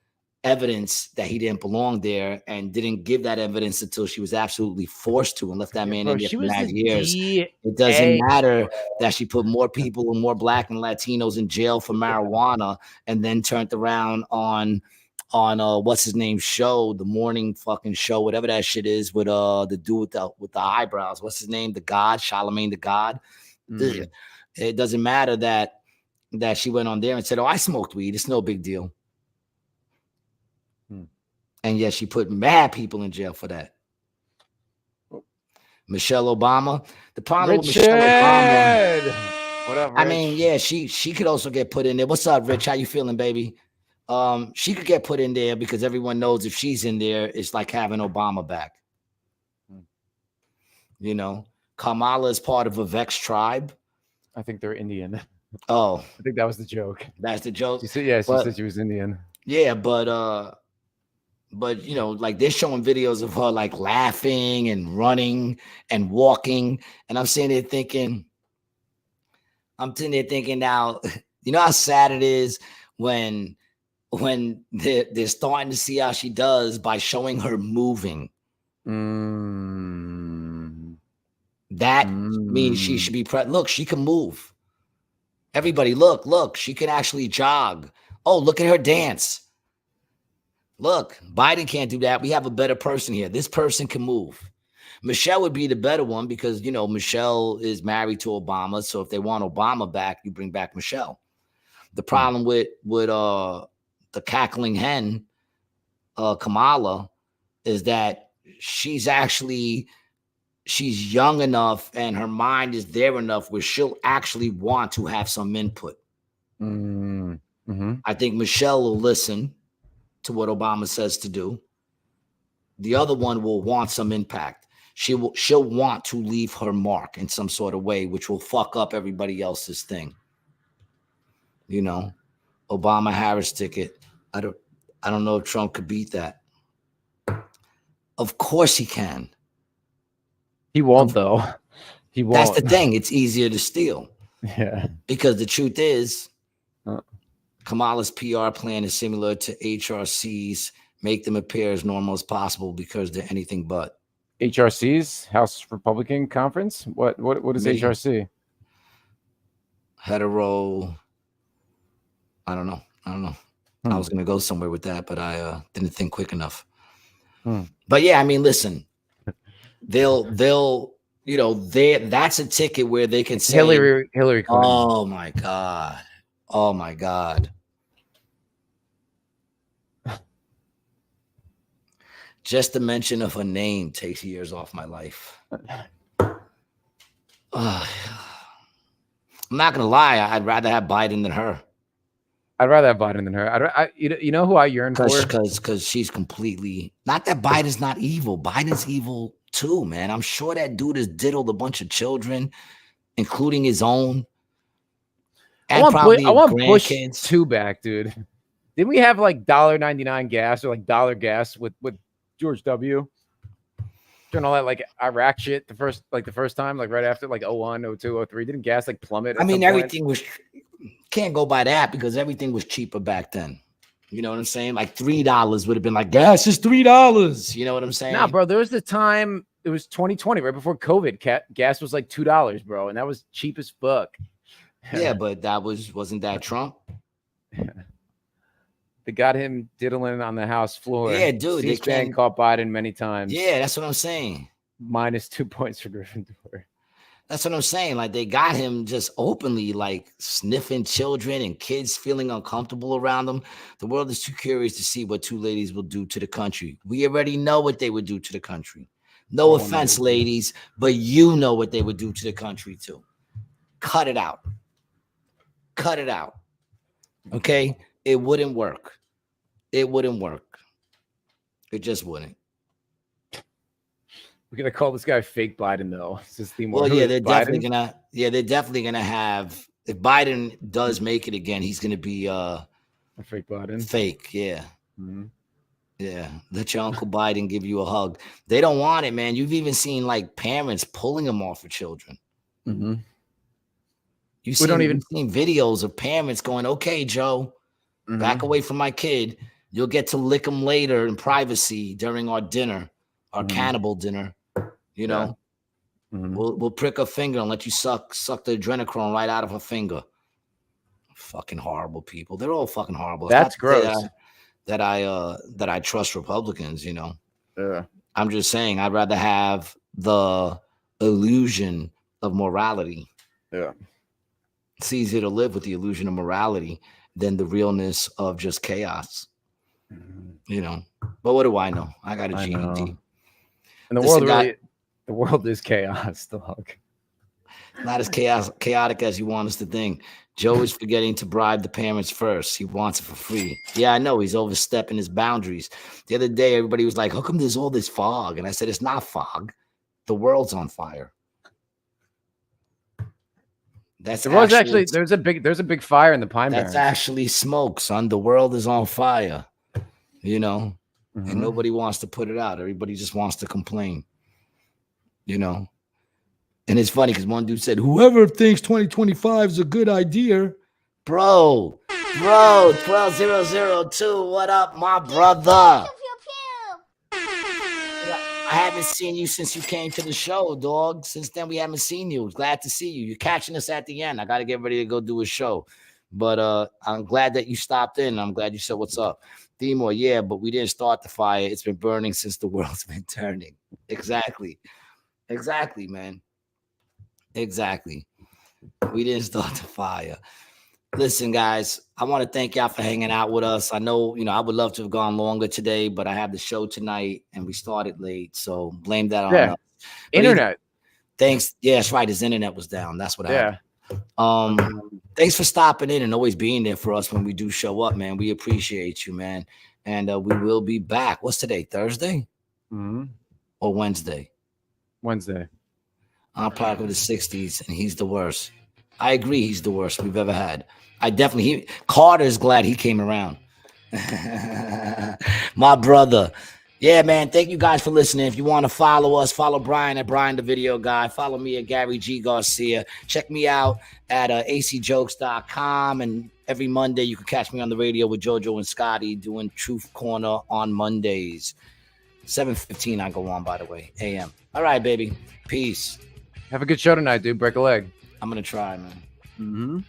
evidence that he didn't belong there and didn't give that evidence until she was absolutely forced to and left that man in there for 9 years. It doesn't matter that she put more people and more black and Latinos in jail for marijuana and then turned around on what's his name show, the morning fucking show, whatever that shit is, with the dude with the eyebrows. What's his name? The God, Charlemagne the God. It doesn't matter that she went on there and said, "Oh, I smoked weed. It's no big deal." And yet she put mad people in jail for that. Michelle Obama. The problem with Michelle Obama. What up, Rich? I mean, yeah, she could also get put in there. What's up, Rich? How you feeling, baby? She could get put in there because everyone knows if she's in there, it's like having Obama back. You know, Kamala is part of a Vex tribe. I think they're Indian. Oh, I think that was the joke. That's the joke. She said she was Indian. Yeah, but you know, like they're showing videos of her like laughing and running and walking, and I'm sitting there thinking now, you know how sad it is when they're starting to see how she does by showing her moving. That means she should be look, she can move. Everybody, look, she can actually jog. Oh, look at her dance. Look, Biden can't do that. We have a better person here. This person can move. Michelle would be the better one because, you know, Michelle is married to Obama. So if they want Obama back, you bring back Michelle. The problem with the cackling hen, Kamala, is that she's young enough and her mind is there enough where she'll actually want to have some input. I think Michelle will listen to what Obama says to do. The other one will want some impact. She'll want to leave her mark in some sort of way, which will fuck up everybody else's thing. You know, Obama-Harris ticket. I don't know if Trump could beat that. Of course he can. He won't, though. He won't. That's the thing. It's easier to steal. Yeah. Because the truth is, Kamala's PR plan is similar to HRC's, make them appear as normal as possible because they're anything but. HRC's, House Republican Conference? What is HRC? Hetero. I don't know. I was going to go somewhere with that, but I didn't think quick enough. But yeah, I mean, listen, they'll you know, that's a ticket where they can say Hillary Clinton. Oh my God. Just the mention of her name takes years off my life. I'm not gonna lie. I'd rather have Biden than her. I'd rather have Biden than her. You know who I yearn for? Because she's completely not that Biden's not evil. Biden's evil too, man. I'm sure that dude has diddled a bunch of children, including his own. And I want Bush grandkids. 2 back, dude. Didn't we have like $1.99 gas or like dollar gas with George W. Doing all that like Iraq shit the first time, like right after like 01, 02, 03? Didn't gas like plummet? I mean, everything was can't go by that because everything was cheaper back then. You know what I'm saying? Like $3 would have been like gas is $3. You know what I'm saying? Nah, bro. There was the time it was 2020, right before COVID. Gas was like $2, bro, and that was cheap as fuck. Yeah, but wasn't that Trump? They got him diddling on the House floor. Yeah, dude. C-SPAN caught Biden many times. Yeah, that's what I'm saying. -2 points for Gryffindor. That's what I'm saying. Like they got him just openly like sniffing children and kids feeling uncomfortable around them. The world is too curious to see what two ladies will do to the country. We already know what they would do to the country. No offense, ladies, but you know what they would do to the country too. Cut it out. Cut it out. Okay? It wouldn't work. It wouldn't work. It just wouldn't. We're gonna call this guy fake Biden, though. Well, yeah, they're definitely gonna have. If Biden does make it again, he's gonna be a fake Biden. Fake, yeah. Mm-hmm. Yeah. Let your Uncle Biden give you a hug. They don't want it, man. You've even seen like parents pulling them off of children. Mm-hmm. You've seen videos of parents going, okay, Joe, back away from my kid. You'll get to lick him later in privacy during our dinner, our cannibal dinner. You know, we'll prick her finger and let you suck the adrenochrome right out of her finger. Fucking horrible people. They're all fucking horrible. That's gross. That I trust Republicans, you know. Yeah. I'm just saying I'd rather have the illusion of morality. Yeah. It's easier to live with the illusion of morality than the realness of just chaos. You know. But what do I know? I got a GED. And the world is chaos, dog. Not as chaotic as you want us to think. Joe is forgetting to bribe the parents first. He wants it for free. Yeah, I know. He's overstepping his boundaries. The other day, everybody was like, how come there's all this fog? And I said, it's not fog. The world's on fire. There's a big fire in the Pine Barrens. That's actually smoke, son. The world is on fire. You know? And nobody wants to put it out. Everybody just wants to complain. You know? And it's funny because one dude said, whoever thinks 2025 is a good idea, bro, 12002, what up, my brother? I haven't seen you since you came to the show, dog. Since then, we haven't seen you. Glad to see you. You're catching us at the end. I got to get ready to go do a show. But I'm glad that you stopped in. I'm glad you said what's up. Demore, yeah, but we didn't start the fire. It's been burning since the world's been turning. Exactly, man. Exactly. We didn't start the fire. Listen, guys, I want to thank y'all for hanging out with us. I know, I would love to have gone longer today, but I have the show tonight and we started late. So blame that on us. Internet. Thanks. Yeah, that's right. His internet was down. That's what happened. Thanks for stopping in and always being there for us when we do show up, man. We appreciate you, man. And we will be back. What's today? Thursday? Or Wednesday? Wednesday. I'm part of the 60s, and he's the worst. I agree, he's the worst we've ever had. Carter's glad he came around. My brother. Yeah, man, thank you guys for listening. If you want to follow us, follow Brian at Brian the Video Guy. Follow me at Gary G. Garcia. Check me out at acjokes.com. And every Monday, you can catch me on the radio with JoJo and Scotty doing Truth Corner on Mondays. 7:15 I go on, by the way, a.m. All right, baby. Peace. Have a good show tonight, dude. Break a leg. I'm going to try, man.